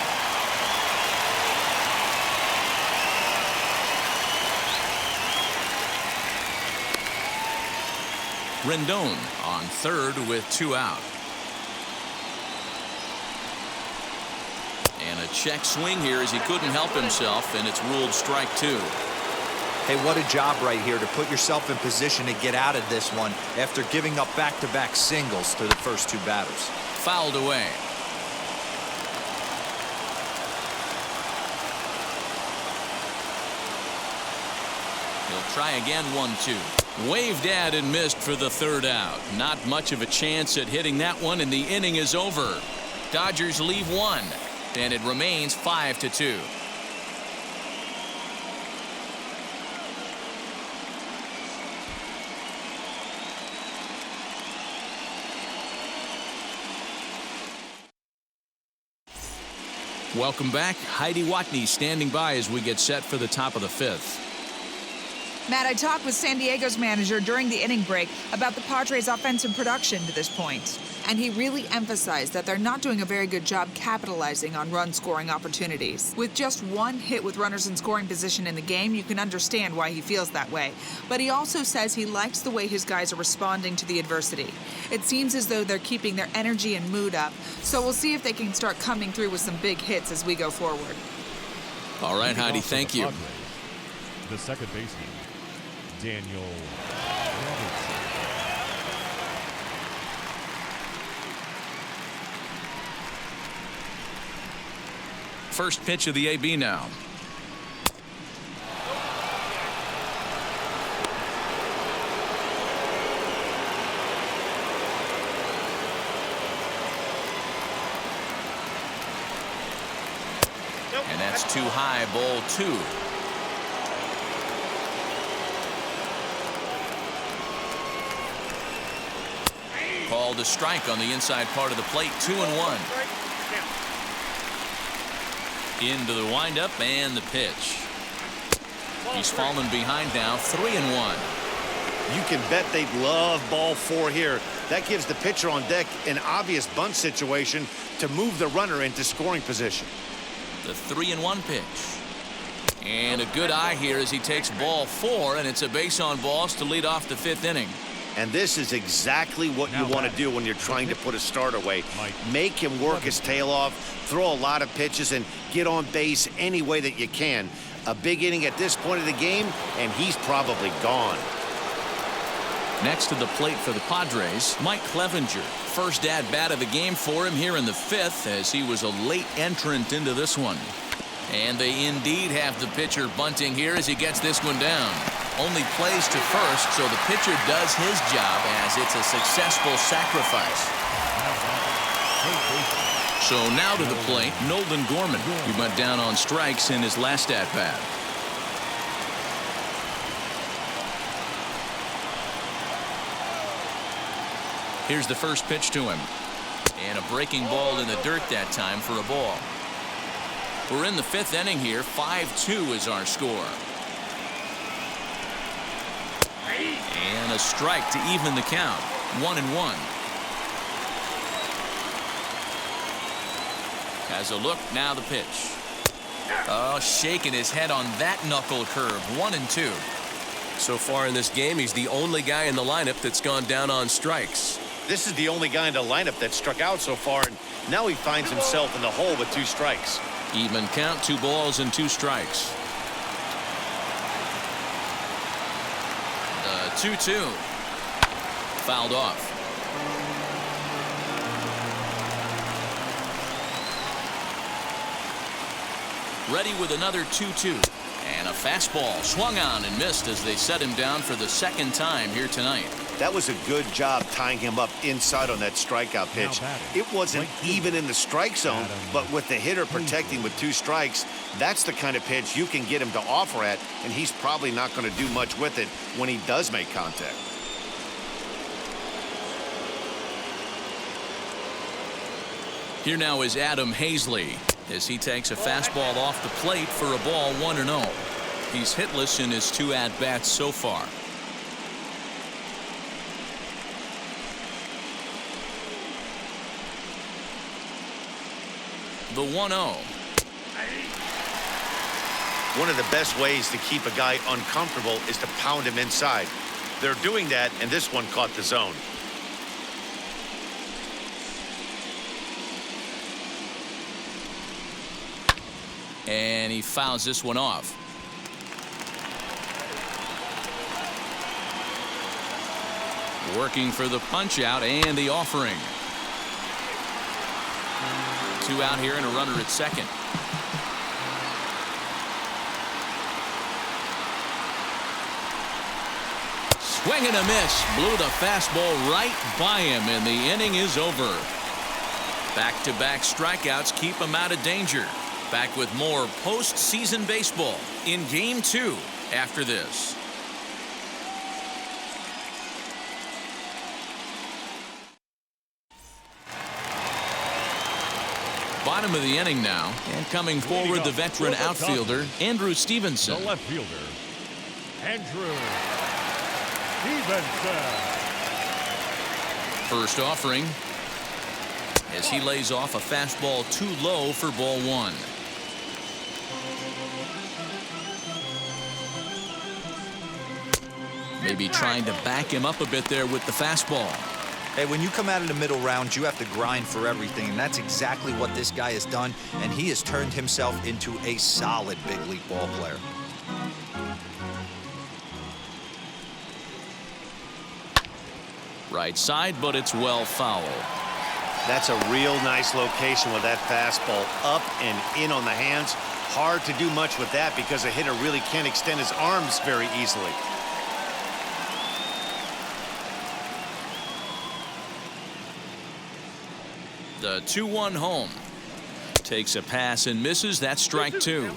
Rendon on third with 2 out. And a check swing here as he couldn't help himself, and it's ruled strike 2. Hey, what a job right here to put yourself in position to get out of this one after giving up back-to-back singles to the first 2 batters. Fouled away. He'll try again, 1-2. Waved at and missed for the 3rd out. Not much of a chance at hitting that one, and the inning is over. Dodgers leave 1, and it remains 5-2. Welcome back. Heidi Watney standing by as we get set for the top of the 5th. Matt, I talked with San Diego's manager during the inning break about the Padres' offensive production to this point, and he really emphasized that they're not doing a very good job capitalizing on run-scoring opportunities. With just 1 hit with runners in scoring position in the game, you can understand why he feels that way. But he also says he likes the way his guys are responding to the adversity. It seems as though they're keeping their energy and mood up, so we'll see if they can start coming through with some big hits as we go forward. All right, Heidi, thank you. The second baseman, Daniel Robertson. First pitch of the AB now. And that's too high, ball 2. Called a strike on the inside part of the plate. 2-1. Into the windup and the pitch. He's fallen behind now. 3-1. You can bet they'd love ball 4 here. That gives the pitcher on deck an obvious bunt situation to move the runner into scoring position. The 3-1 pitch. And a good eye here as he takes ball 4, and it's a base on balls to lead off the 5th inning. And this is exactly what you want to do when you're trying to put a start away. Make him work his tail off, throw a lot of pitches, and get on base any way that you can. A big inning at this point of the game, and he's probably gone. Next to the plate for the Padres, Mike Clevenger. First at-bat of the game for him here in the 5th, as he was a late entrant into this one. And they indeed have the pitcher bunting here as he gets this one down. Only plays to first, so the pitcher does his job as it's a successful sacrifice. So now to the plate, Nolan Gorman. He went down on strikes in his last at-bat. Here's the first pitch to him. And a breaking ball in the dirt that time for a ball. We're in the 5th inning here. 5-2 is our score. And a strike to even the count. 1-1. Has a look, now the pitch. Oh, shaking his head on that knuckle curve. 1-2. So far in this game, he's the only guy in the lineup that's gone down on strikes. This is the only guy in the lineup that struck out so far, and now he finds himself in the hole with 2 strikes. Even count, 2 balls and 2 strikes. 2-2. Fouled off. Ready with another 2-2. And a fastball swung on and missed as they set him down for the 2nd time here tonight. That was a good job tying him up inside on that strikeout pitch. It wasn't even in the strike zone, but with the hitter protecting with 2 strikes, that's the kind of pitch you can get him to offer at, and he's probably not going to do much with it when he does make contact. Here now is Adam Hazley as he takes a fastball off the plate for a ball. 1-0. He's hitless in his 2 at-bats so far. The 1-0. One of the best ways to keep a guy uncomfortable is to pound him inside. They're doing that, and this one caught the zone. And he fouls this one off. Working for the punch out and the offering. 2 out here and a runner at second. Swing and a miss. Blew the fastball right by him, and the inning is over. Back-to-back strikeouts keep him out of danger. Back with more postseason baseball in Game 2 after this. Bottom of the inning now, and coming forward the veteran outfielder Andrew Stevenson. The left fielder, Andrew Stevenson. First offering as he lays off a fastball too low for ball 1. Maybe trying to back him up a bit there with the fastball. Hey, when you come out of the middle rounds, you have to grind for everything, and that's exactly what this guy has done, and he has turned himself into a solid big league ball player. Right side, but it's well foul. That's a real nice location with that fastball up and in on the hands. Hard to do much with that because a hitter really can't extend his arms very easily. The 2-1 home. Takes a pass and misses. That's strike 2.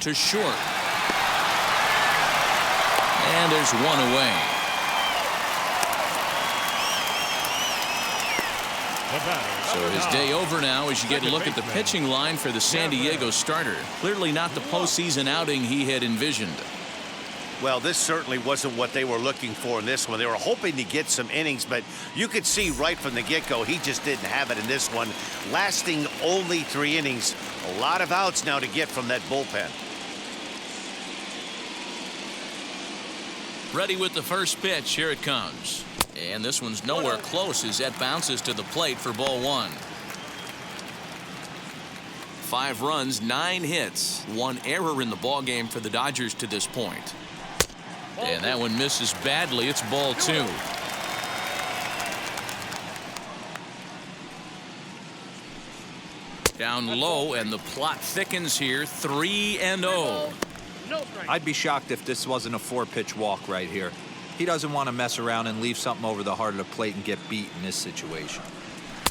To short. And there's one away. So his day over now as you get a look at the pitching line for the San Diego starter. Clearly not the postseason outing he had envisioned. Well, this certainly wasn't what they were looking for in this one. They were hoping to get some innings, but you could see right from the get-go he just didn't have it in this one. Lasting only 3 innings. A lot of outs now to get from that bullpen. Ready with the first pitch. Here it comes. And this one's nowhere close as that bounces to the plate for ball 1. 5 runs, 9 hits, 1 error in the ball game for the Dodgers to this point. And that one misses badly. It's ball 2. Down low, and the plot thickens here. 3-0. I'd be shocked if this wasn't a 4-pitch walk right here. He doesn't want to mess around and leave something over the heart of the plate and get beat in this situation.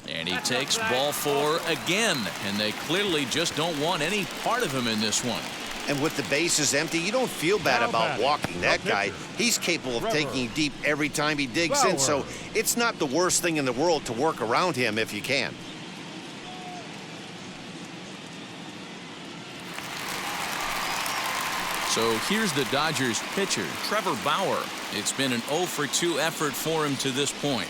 And he takes ball 4 again, and they clearly just don't want any part of him in this one. And with the bases empty, you don't feel bad about walking that guy. He's capable of taking deep every time he digs in, so it's not the worst thing in the world to work around him if you can. So here's the Dodgers pitcher, Trevor Bauer. It's been an 0 for 2 effort for him to this point.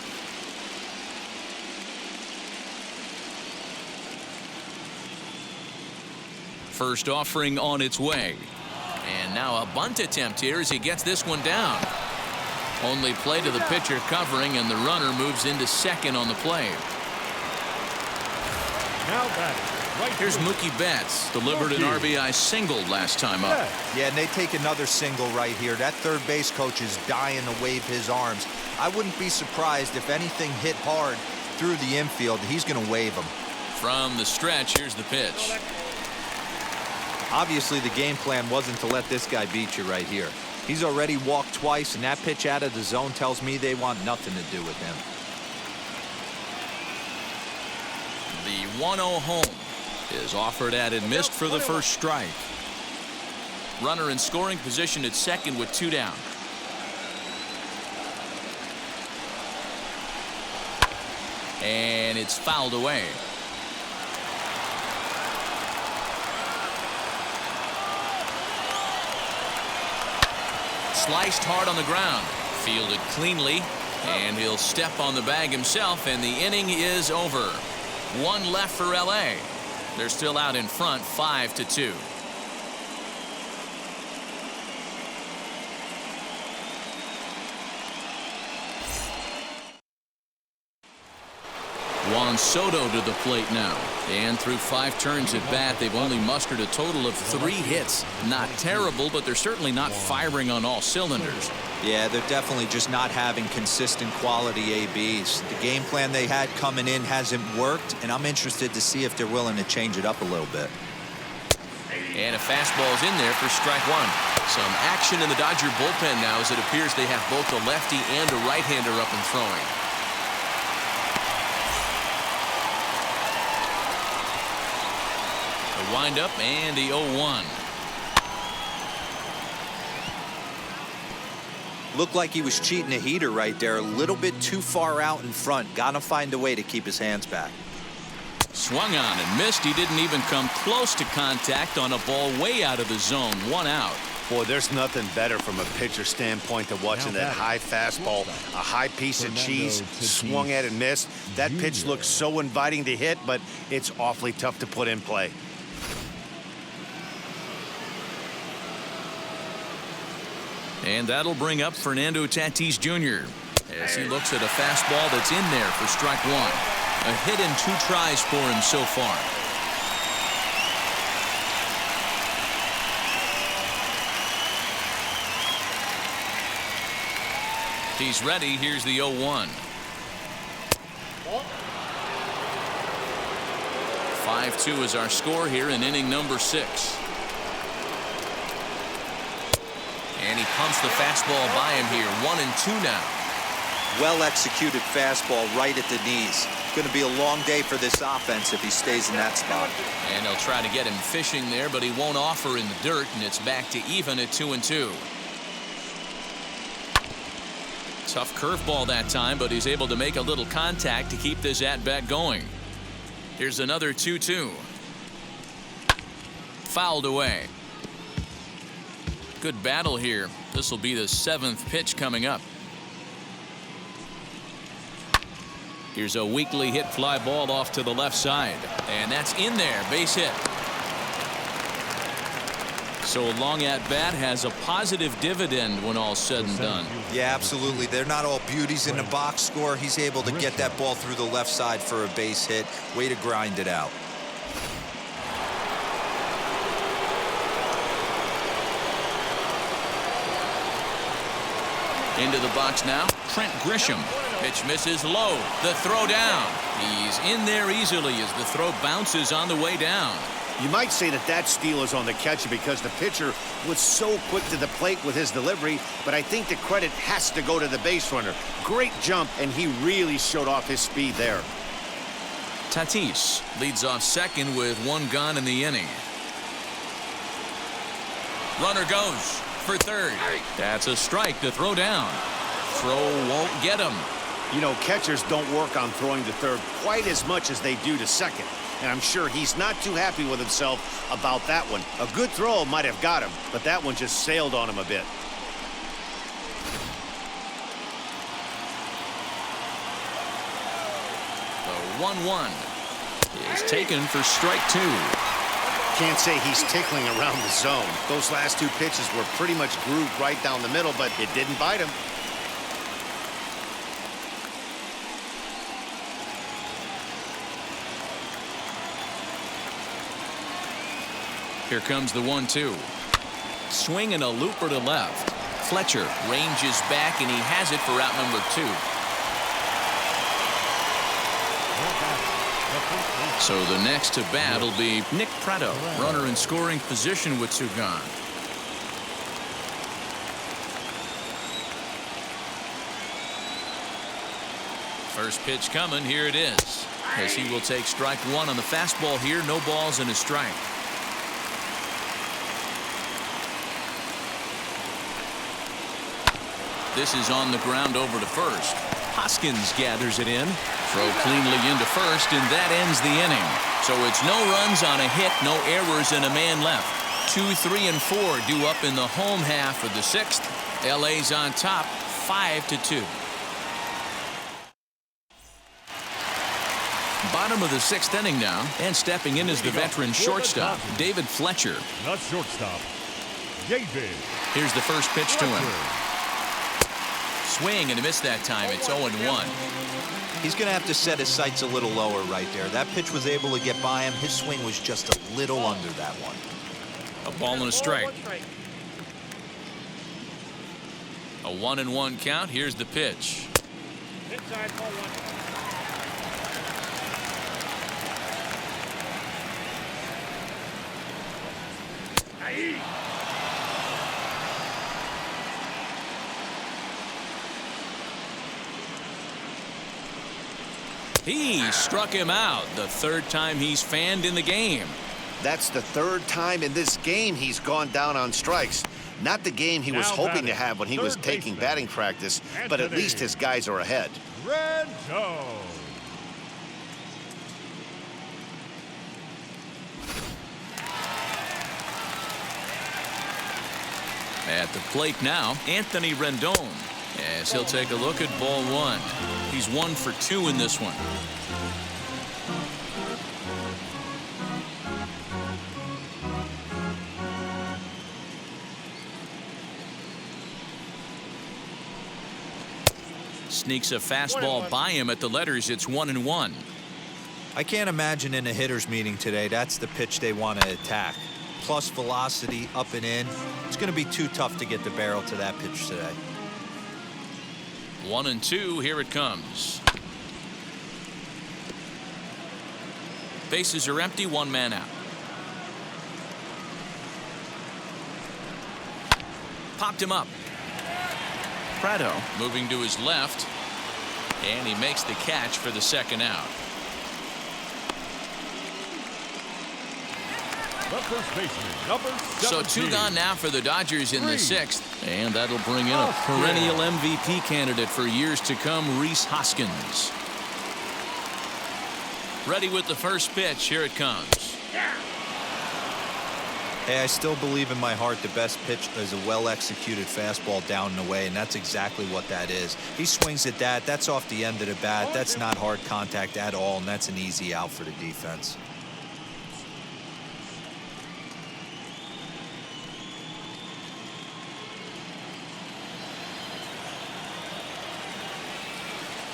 First offering on its way. And now a bunt attempt here as he gets this one down. Only play to the pitcher covering, and the runner moves into second on the play. Now batting. Right Here's Mookie Betts, delivered an RBI single last time up. Yeah, and they take another single right here. That third base coach is dying to wave his arms. I wouldn't be surprised if anything hit hard through the infield. He's going to wave them. From the stretch, here's the pitch. Obviously, the game plan wasn't to let this guy beat you right here. He's already walked twice, and that pitch out of the zone tells me they want nothing to do with him. The 1-0 home is offered at and missed for the first strike. Runner in scoring position at second with 2 down. And it's fouled away. Sliced hard on the ground. Fielded cleanly. And he'll step on the bag himself, and the inning is over. 1 left for LA. They're still out in front, 5-2. Juan Soto to the plate now. And through 5 turns at bat, they've only mustered a total of 3 hits. Not terrible, but they're certainly not firing on all cylinders. Yeah, they're definitely just not having consistent quality ABs. The game plan they had coming in hasn't worked, and I'm interested to see if they're willing to change it up a little bit. And a fastball's in there for strike 1. Some action in the Dodger bullpen now, as it appears they have both a lefty and a right-hander up and throwing. A windup and the 0-1. Looked like he was cheating a heater right there, a little bit too far out in front. Gotta find a way to keep his hands back. Swung on and missed. He didn't even come close to contact on a ball way out of the zone. 1 out. Boy, there's nothing better from a pitcher standpoint than watching that high fastball, a high piece of cheese, swung at and missed. That pitch looks so inviting to hit, but it's awfully tough to put in play. And that'll bring up Fernando Tatis Jr. as he looks at a fastball that's in there for strike 1. A hit and 2 tries for him so far. He's ready. Here's the 0-1. 5-2 is our score here in inning number 6. And he pumps the fastball by him here. 1-2 now. Well executed fastball right at the knees. Going to be a long day for this offense if he stays in that spot. And they'll try to get him fishing there, but he won't offer in the dirt, and it's back to even at 2-2. Tough curveball that time, but he's able to make a little contact to keep this at-bat going. Here's another 2-2. Fouled away. Good battle here. This will be the 7th pitch coming up. Here's a weakly hit fly ball off to the left side. And that's in there. Base hit. So a long at bat has a positive dividend when all's said and done. Yeah, absolutely. They're not all beauties in the box score. He's able to get that ball through the left side for a base hit. Way to grind it out. Into the box now, Trent Grisham. Pitch misses low. The throw down. He's in there easily as the throw bounces on the way down. You might say that steal is on the catcher because the pitcher was so quick to the plate with his delivery, but I think the credit has to go to the base runner. Great jump, and he really showed off his speed there. Tatis leads off second with 1 gone in the inning. Runner goes for third. That's a strike to throw down. Throw won't get him. You know, catchers don't work on throwing to third quite as much as they do to second. And I'm sure he's not too happy with himself about that one. A good throw might have got him, but that one just sailed on him a bit. The 1-1 is taken for strike 2. Can't say he's tickling around the zone. Those last 2 pitches were pretty much grooved right down the middle, but it didn't bite him. Here comes the 1-2. Swing and a looper to left. Fletcher ranges back, and he has it for out number 2. So the next to bat will be Nick Pratto, runner in scoring position with 2 gone. First pitch coming. Here it is. As he will take strike 1 on the fastball here. No balls and a strike. This is on the ground over to first. Hoskins gathers it in. Throw cleanly into first, and that ends the inning. So it's no runs on a hit, no errors, and a man left. 2, 3, and 4 due up in the home half of the 6th. LA's on top, 5-2. Bottom of the 6th inning now, and stepping in is the veteran shortstop, David Fletcher. Not shortstop, David. Here's the first pitch to him. swing and a miss that time. It's 0-1. He's going to have to set his sights a little lower right there. That pitch was able to get by him. His swing was just a little under that one. A ball and a strike. A 1-1 count. Here's the pitch. Inside ball one. He struck him out. The third time he's fanned in the game. That's the third time in this game he's gone down on strikes. Not the game he was hoping to have when he was taking batting practice, but at least his guys are ahead. Red zone. At the plate now, Anthony Rendon, as he'll take a look at ball one. He's 1 for 2 in this one. Sneaks a fastball by him at the letters. It's 1-1. I can't imagine in a hitter's meeting today that's the pitch they want to attack. Plus velocity up and in. It's going to be too tough to get the barrel to that pitch today. 1-2. Here it comes. Bases are empty. 1 man out. Popped him up. Prado moving to his left, and he makes the catch for the second out. The first baseman, number 17. So 2 gone now for the Dodgers in the 6th, and that'll bring in a perennial MVP candidate for years to come, Rhys Hoskins. Ready with the first pitch. Here it comes. Hey, I still believe in my heart the best pitch is a well-executed fastball down and away, and that's exactly what that is. He swings at that. That's off the end of the bat. That's not hard contact at all, and that's an easy out for the defense.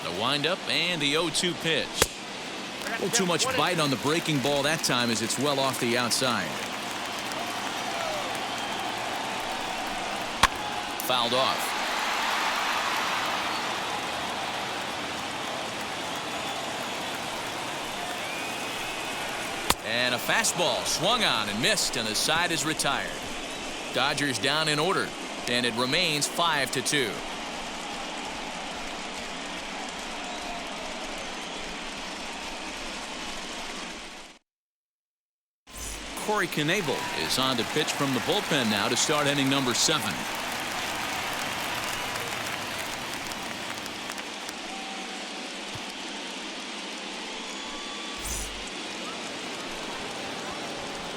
The windup and the 0-2 pitch. A little too much bite on the breaking ball that time as it's well off the outside. Fouled off. And a fastball swung on and missed, and the side is retired. Dodgers down in order, and it remains 5-2. Corey Knebel is on to pitch from the bullpen now to start inning number 7.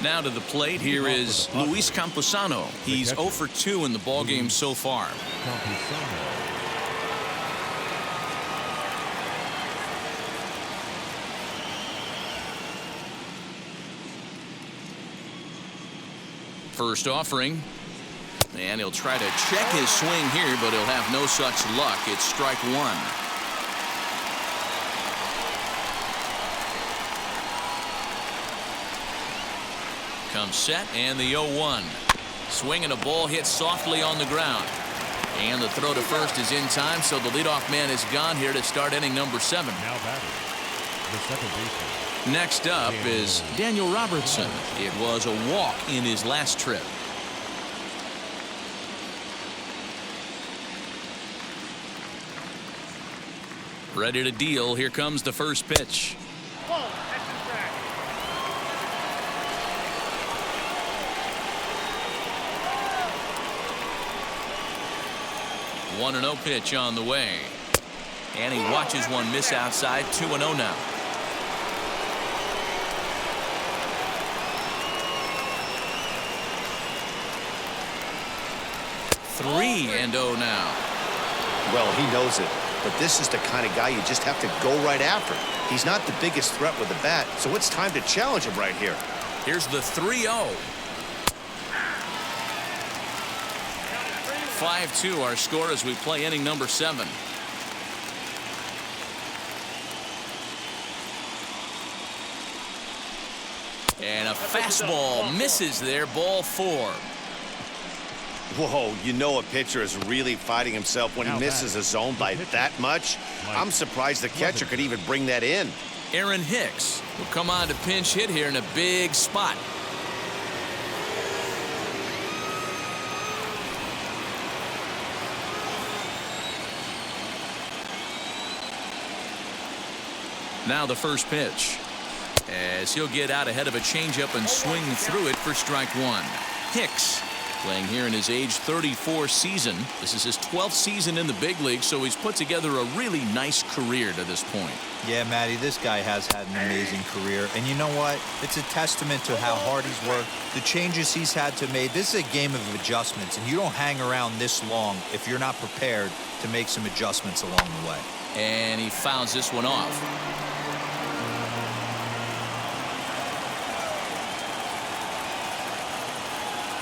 Now to the plate, here is Luis Camposano. He's 0 for 2 in the ballgame so far. First offering, and he'll try to check his swing here, but he'll have no such luck. It's strike 1. Comes set, and the 0-1. Swing and a ball hit softly on the ground. And the throw to first is in time, so the leadoff man is gone here to start inning number 7. Now batting, the second baseman. Next up is Daniel Robertson. It was a walk in his last trip. Ready to deal. Here comes the first pitch. 1-0 pitch on the way. And he watches one miss outside. 2-0 now. Three and 0 now. Well, he knows it, but this is the kind of guy you just have to go right after. He's not the biggest threat with the bat, so it's time to challenge him right here. Here's the 3-0. 5-2 our score as we play inning number 7. And a fastball misses there, ball 4. Whoa, you know a pitcher is really fighting himself when he misses a zone by that much. I'm surprised the catcher could even bring that in. Aaron Hicks will come on to pinch hit here in a big spot. Now the first pitch, as he'll get out ahead of a changeup and swing through it for strike 1. Hicks playing here in his age 34 season. This is his 12th season in the big league, so he's put together a really nice career to this point. Yeah, Matty, this guy has had an amazing career. And you know what? It's a testament to how hard he's worked, the changes he's had to make. This is a game of adjustments, and you don't hang around this long if you're not prepared to make some adjustments along the way. And he fouls this one off.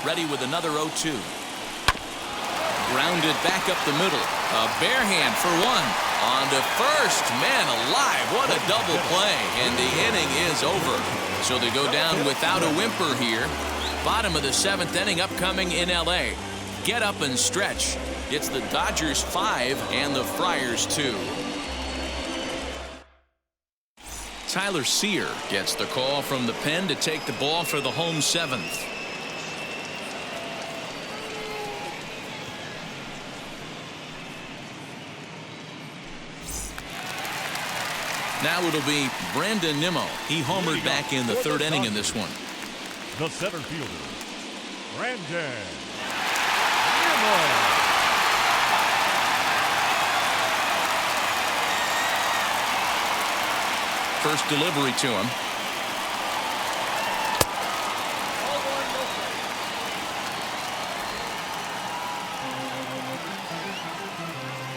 Ready with another 0-2. Grounded back up the middle. A bare hand for 1. On to first. Man alive, what a double play. And the inning is over. So they go down without a whimper here. Bottom of the 7th inning upcoming in L.A. Get up and stretch. It's the Dodgers 5 and the Friars 2. Tyler Sear gets the call from the pen to take the ball for the home 7th. Now it'll be Brandon Nimmo. He homered back in the 3rd inning in this one. The center fielder, Brandon Nimmo. First delivery to him.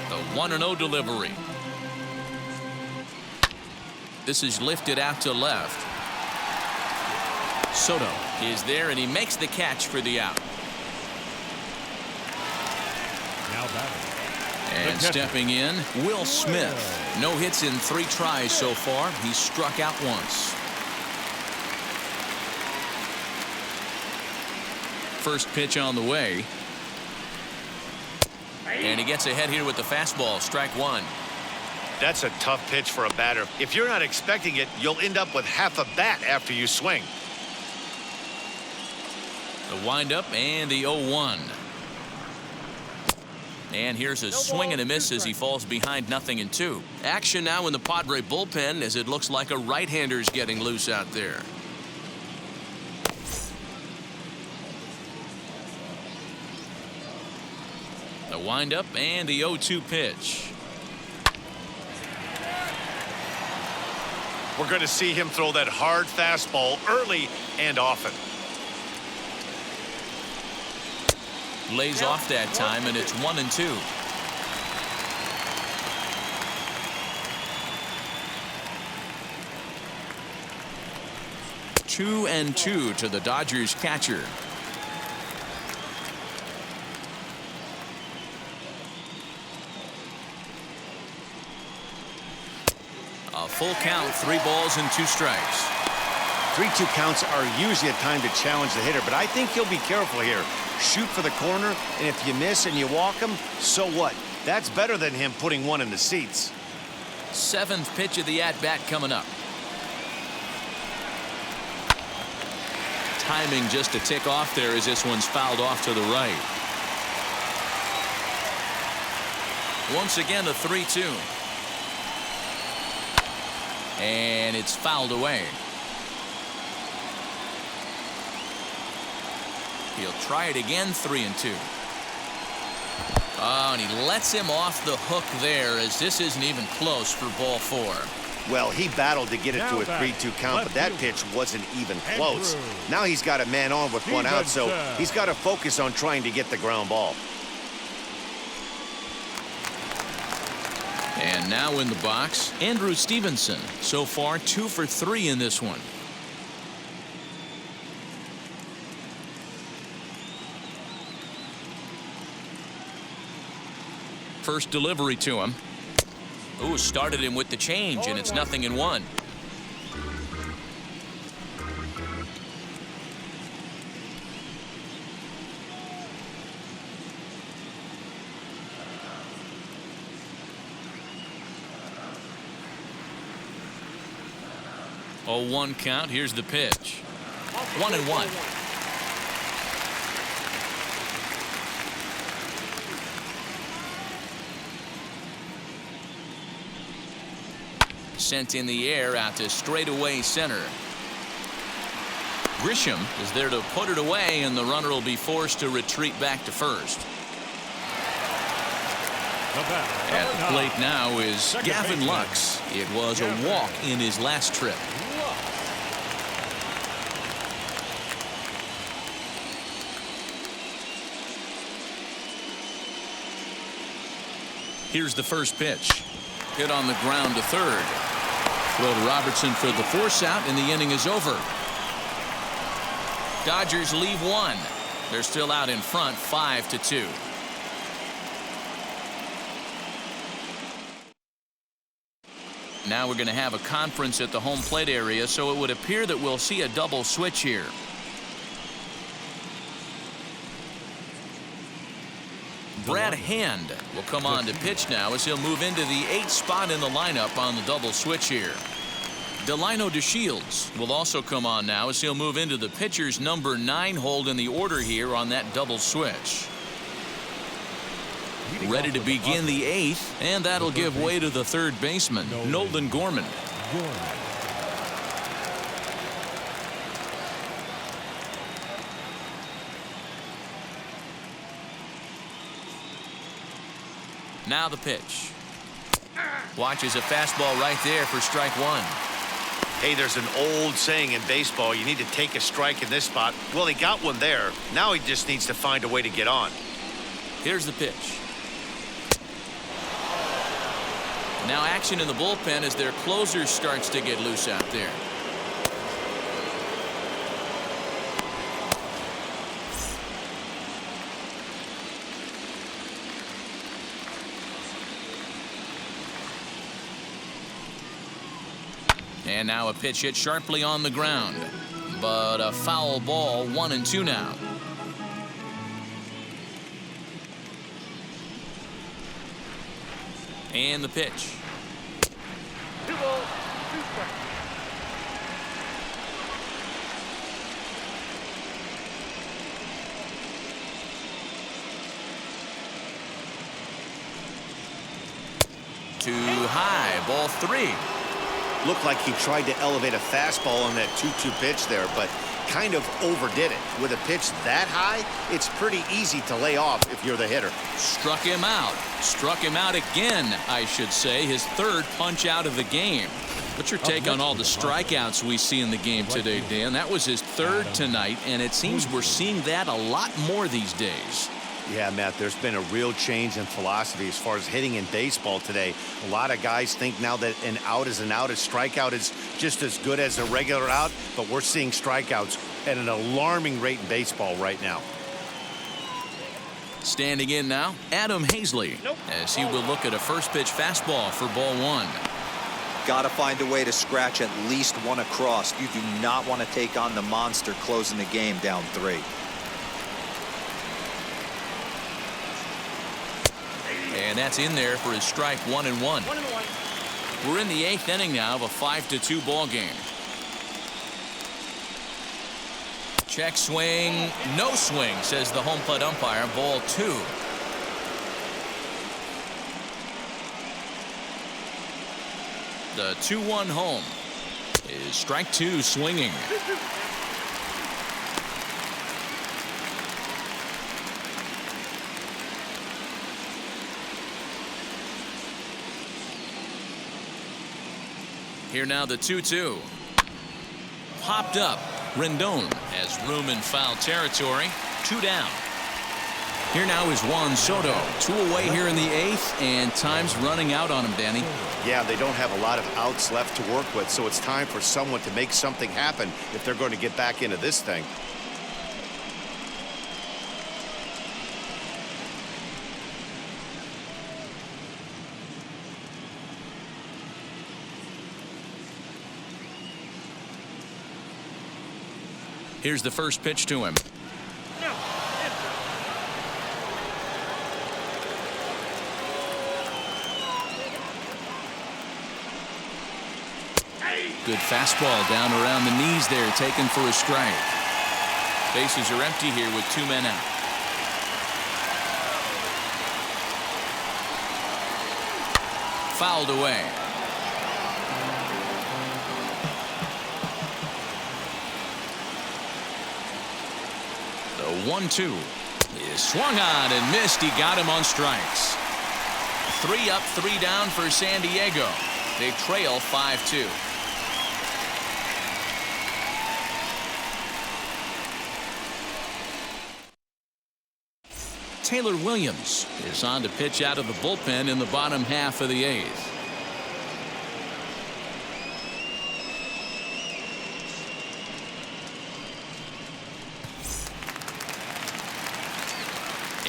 The 1-0 delivery. This is lifted out to left. Soto is there, and he makes the catch for the out. Now batting. And stepping in, Will Smith. No hits in 3 tries so far. He's struck out once. First pitch on the way. And he gets ahead here with the fastball, strike 1. That's a tough pitch for a batter. If you're not expecting it, you'll end up with half a bat after you swing. The windup and the 0-1. And here's a swing and a miss as he falls behind 0-2. Action now in the Padre bullpen as it looks like a right-hander's getting loose out there. The windup and the 0-2 pitch. We're going to see him throw that hard fastball early and often. Lays off that time, and it's 1-2. Two and 2 to the Dodgers catcher. A full count, 3 balls and 2 strikes. 3-2 counts are usually a time to challenge the hitter, but I think he'll be careful here. Shoot for the corner, and if you miss and you walk him, so what? That's better than him putting one in the seats. 7th pitch of the at-bat coming up. Timing just a tick off there as this one's fouled off to the right. Once again, a 3-2. And it's fouled away. He'll try it again, 3-2. Oh, and he lets him off the hook there as this isn't even close for ball 4. Well, he battled to get it to a 3-2 count, but that pitch wasn't even close. Now he's got a man on with 1 out, so he's got to focus on trying to get the ground ball. And now in the box, Andrew Stevenson. So far, 2 for 3 in this one. First delivery to him. Ooh, started him with the change, and it's 0-1. Oh, 1 count. Here's the pitch. 1-1. Sent in the air out to straightaway center. Grisham is there to put it away, and the runner will be forced to retreat back to first. At the plate now is Gavin Lux. It was a walk in his last trip. Here's the first pitch. Hit on the ground to third. Throw to Robertson for the force out, and the inning is over. Dodgers leave 1. They're still out in front, 5-2. Now we're going to have a conference at the home plate area, so it would appear that we'll see a double switch here. Brad Hand will come on to pitch now as he'll move into the 8th spot in the lineup on the double switch here. Delino DeShields will also come on now as he'll move into the pitcher's number 9 hold in the order here on that double switch. Ready to begin the 8th, and that'll give way to the third baseman, Nolan Gorman. Now the pitch. Watches a fastball right there for strike 1. Hey, there's an old saying in baseball, you need to take a strike in this spot. Well, he got one there. Now he just needs to find a way to get on. Here's the pitch. Now action in the bullpen as their closer starts to get loose out there. And now a pitch hit sharply on the ground, but a foul ball. 1-2 now. And the pitch. 2 balls, 2 strikes. Too high, ball 3. Looked like he tried to elevate a fastball on that 2-2 pitch there, but kind of overdid it. With a pitch that high, it's pretty easy to lay off if you're the hitter. Struck him out. Struck him out again, I should say. His 3rd punch out of the game. What's your take on all the strikeouts we see in the game today, Dan? That was his 3rd tonight, and it seems we're seeing that a lot more these days. Yeah, Matt, there's been a real change in philosophy as far as hitting in baseball today. A lot of guys think now that an out is an out. A strikeout is just as good as a regular out, but we're seeing strikeouts at an alarming rate in baseball right now. Standing in now, Adam Hazley, as he will look at a first pitch fastball for ball 1. Got to find a way to scratch at least one across. You do not want to take on the monster closing the game down 3. And that's in there for his strike 1-1. We're in the 8th inning now of a 5-2 ball game. Check swing, no swing, says the home plate umpire. Ball 2. The 2-1 home is strike 2 swinging. Here now the 2-2. Popped up. Rendon has room in foul territory. 2 down. Here now is Juan Soto. 2 away here in the 8th, and time's running out on him, Danny. Yeah, they don't have a lot of outs left to work with, so it's time for someone to make something happen if they're going to get back into this thing. Here's the first pitch to him. Good fastball down around the knees there, taken for a strike. Bases are empty here with 2 men out. Fouled away. The 1-2 is swung on and missed. He got him on strikes. 3 up, 3 down for San Diego. They trail 5-2. Taylor Williams is on to pitch out of the bullpen in the bottom half of the 8th.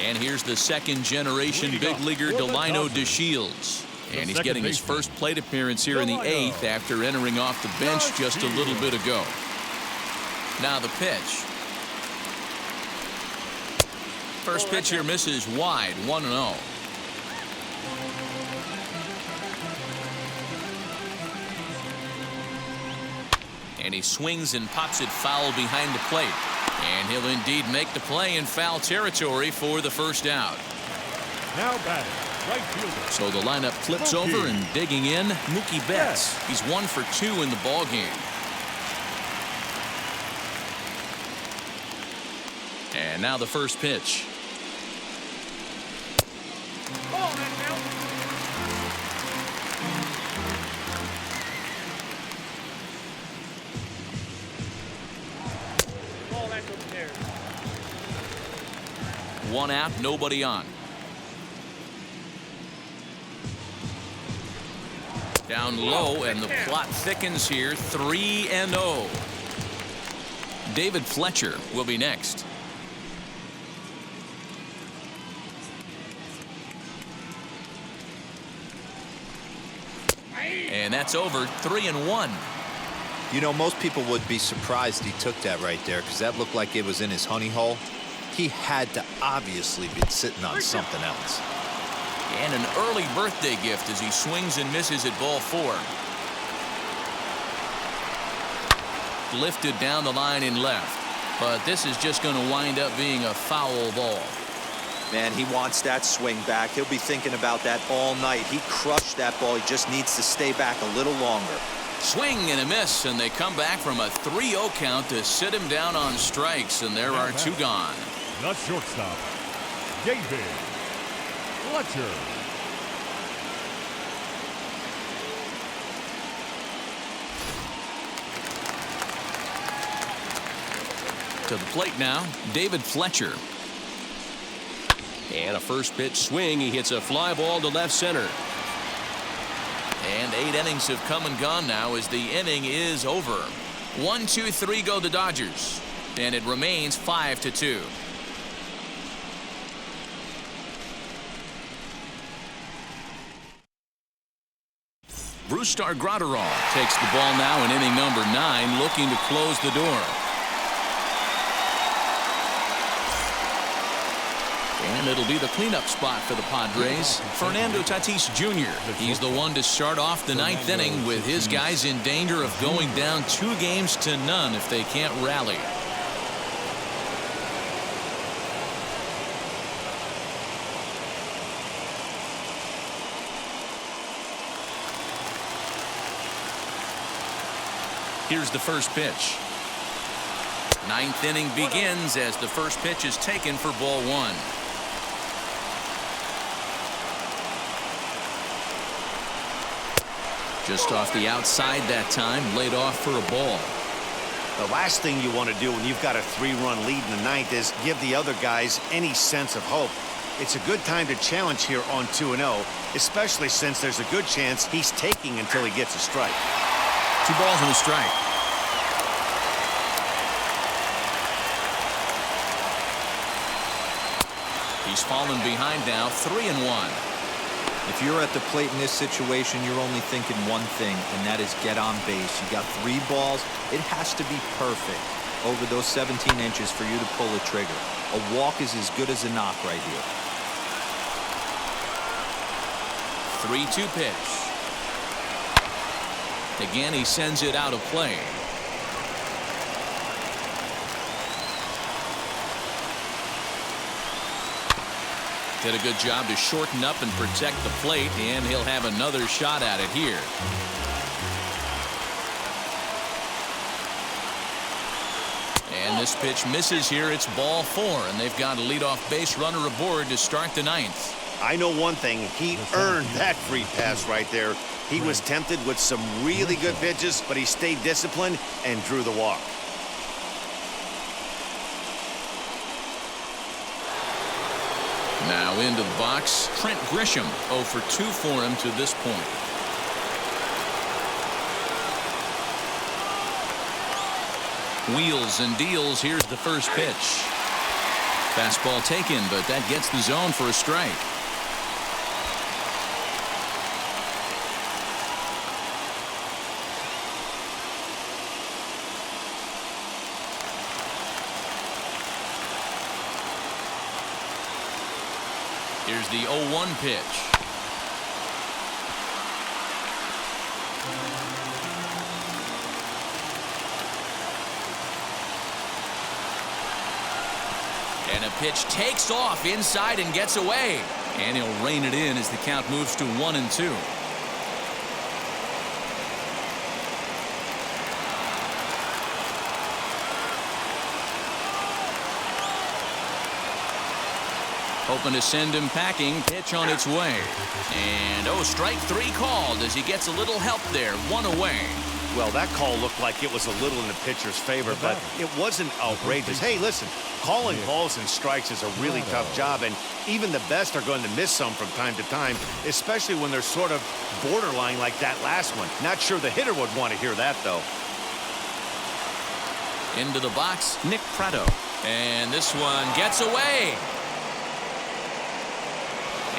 And here's the second-generation big leaguer Delino DeShields. And he's getting his first plate appearance here in the 8th after entering off the bench just a little bit ago. Now the pitch. First pitch here misses wide, 1-0. And he swings and pops it foul behind the plate. And he'll indeed make the play in foul territory for the first out. Now batting, right fielder. So the lineup flips over and digging in, Mookie Betts. He's 1 for 2 in the ball game. And now the first pitch. One out, nobody on. Down low, and the plot thickens here. 3-0. David Fletcher will be next. And that's over. 3-1. You know, most people would be surprised he took that right there because that looked like it was in his honey hole. He had to obviously be sitting on something else. And an early birthday gift as he swings and misses at ball 4. Lifted down the line in left. But this is just going to wind up being a foul ball. Man, he wants that swing back. He'll be thinking about that all night. He crushed that ball. He just needs to stay back a little longer. Swing and a miss, and they come back from a 3-0 count to sit him down on strikes, and there are 2 gone. The shortstop, David Fletcher. To the plate now, David Fletcher. And a first pitch swing. He hits a fly ball to left center. And 8 innings have come and gone now as the inning is over. 1, 2, 3 go the Dodgers. And it remains 5-2. Brusdar Graterol takes the ball now in inning number 9, looking to close the door. And it'll be the cleanup spot for the Padres. Fernando Tatis Jr. He's the one to start off the 9th inning with his guys in danger of going down 2-0 if they can't rally. Here's the first pitch. 9th inning begins as the first pitch is taken for ball 1. Just off the outside that time, laid off for a ball. The last thing you want to do when you've got a 3-run lead in the 9th is give the other guys any sense of hope. It's a good time to challenge here on 2-0, especially since there's a good chance he's taking until he gets a strike. 2 balls and a strike. He's fallen behind now, 3-1. If you're at the plate in this situation, you're only thinking one thing, and that is get on base. You got 3 balls. It has to be perfect. over those 17 inches for you to pull a trigger. A walk is as good as a knock right here. 3-2 pitch. Again, he sends it out of play. Did a good job to shorten up and protect the plate, and he'll have another shot at it here. And this pitch misses here. It's ball 4, and they've got a leadoff base runner aboard to start the 9th. I know one thing. He earned that free pass right there. He was tempted with some really good pitches, but he stayed disciplined and drew the walk. Now into the box, Trent Grisham, 0 for 2 for him to this point. Wheels and deals. Here's the first pitch. Fastball taken, but that gets the zone for a strike. Here's the 0-1 pitch. And a pitch takes off inside and gets away. And he'll rein it in as the count moves to 1-2. Hoping to send him packing. Pitch on its way. And strike 3 called as he gets a little help there. 1 away. Well, that call looked like it was a little in the pitcher's favor, but it wasn't outrageous. Hey, listen, calling balls and strikes is a really tough job, and even the best are going to miss some from time to time, especially when they're sort of borderline like that last one. Not sure the hitter would want to hear that, though. Into the box, Nick Pratto. And this one gets away.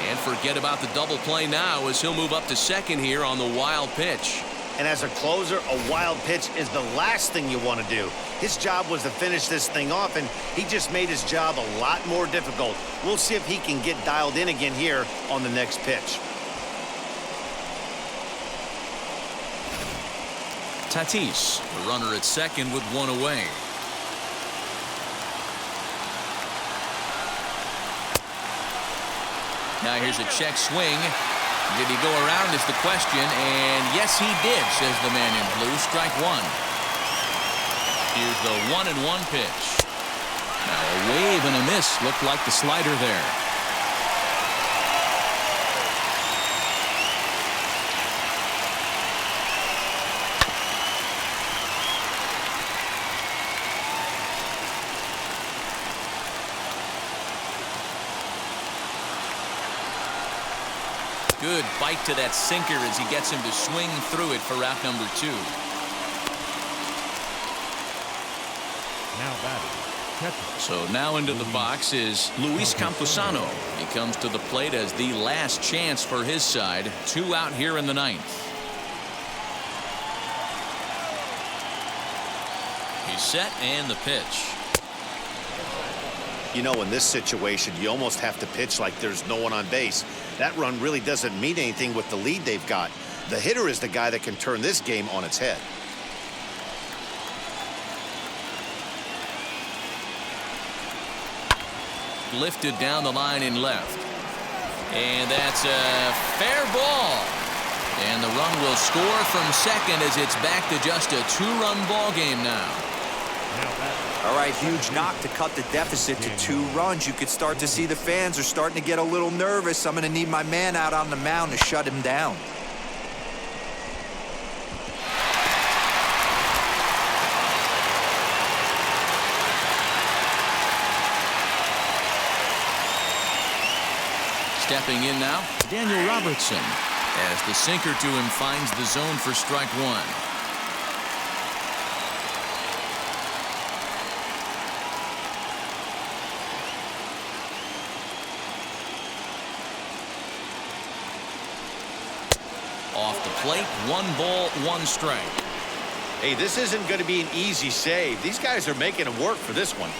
And forget about the double play now as he'll move up to second here on the wild pitch. And as a closer, a wild pitch is the last thing you want to do. His job was to finish this thing off, and he just made his job a lot more difficult. We'll see if he can get dialed in again here on the next pitch. Tatis, the runner at second with 1 away. Now here's a check swing. Did he go around is the question, and yes he did, says the man in blue. Strike 1. Here's the 1-1 pitch. Now a wave and a miss. Looked like the slider there. Good bite to that sinker as he gets him to swing through it for out number 2. Now batting, catcher. So now into the box is Luis Camposano. He comes to the plate as the last chance for his side. 2 out here in the 9th. He's set and the pitch. You know, in this situation, you almost have to pitch like there's no one on base. That run really doesn't mean anything with the lead they've got. The hitter is the guy that can turn this game on its head. Lifted down the line in left. And that's a fair ball. And the run will score from second as it's back to just a 2-run ball game now. All right, huge knock to cut the deficit to 2 runs. You could start to see the fans are starting to get a little nervous. I'm going to need my man out on the mound to shut him down. Stepping in now, Daniel Robertson, as the sinker to him finds the zone for strike 1. Off the plate, 1 ball, 1 strike. Hey, this isn't going to be an easy save. These guys are making him work for this one.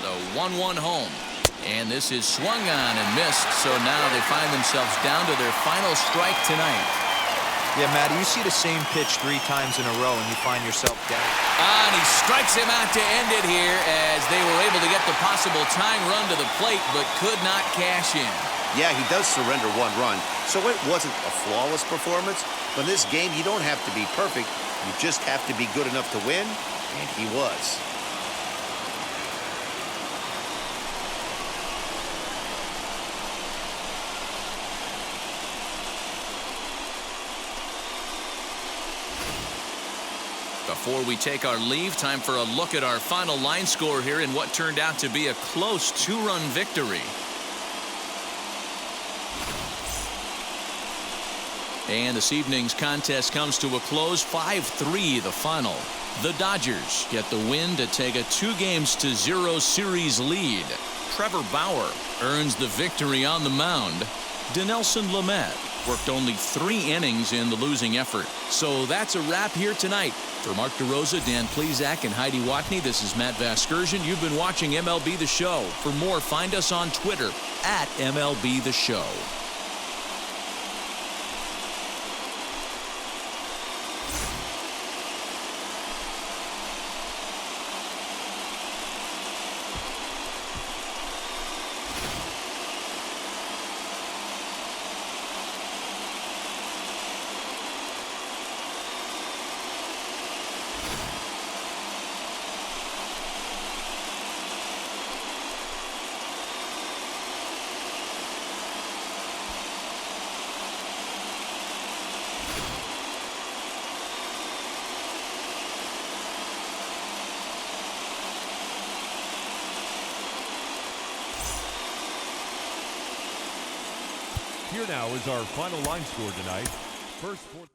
The 1-1 home. And this is swung on and missed, so now they find themselves down to their final strike tonight. Yeah, Matty, you see the same pitch 3 times in a row, and you find yourself down. And he strikes him out to end it here as they were able to get the possible tying run to the plate, but could not cash in. Yeah, he does surrender 1 run, so it wasn't a flawless performance. But in this game, you don't have to be perfect. You just have to be good enough to win, and he was. Before we take our leave, time for a look at our final line score here in what turned out to be a close 2-run victory. And this evening's contest comes to a close, 5-3 the final. The Dodgers get the win to take a 2-0 series lead. Trevor Bauer earns the victory on the mound. Dinelson Lamet worked only 3 innings in the losing effort. So that's a wrap here tonight. For Mark DeRosa, Dan Plezak, and Heidi Watney, this is Matt Vasgersian. You've been watching MLB The Show. For more, find us on Twitter at MLB The Show. Here now is our final line score tonight. First.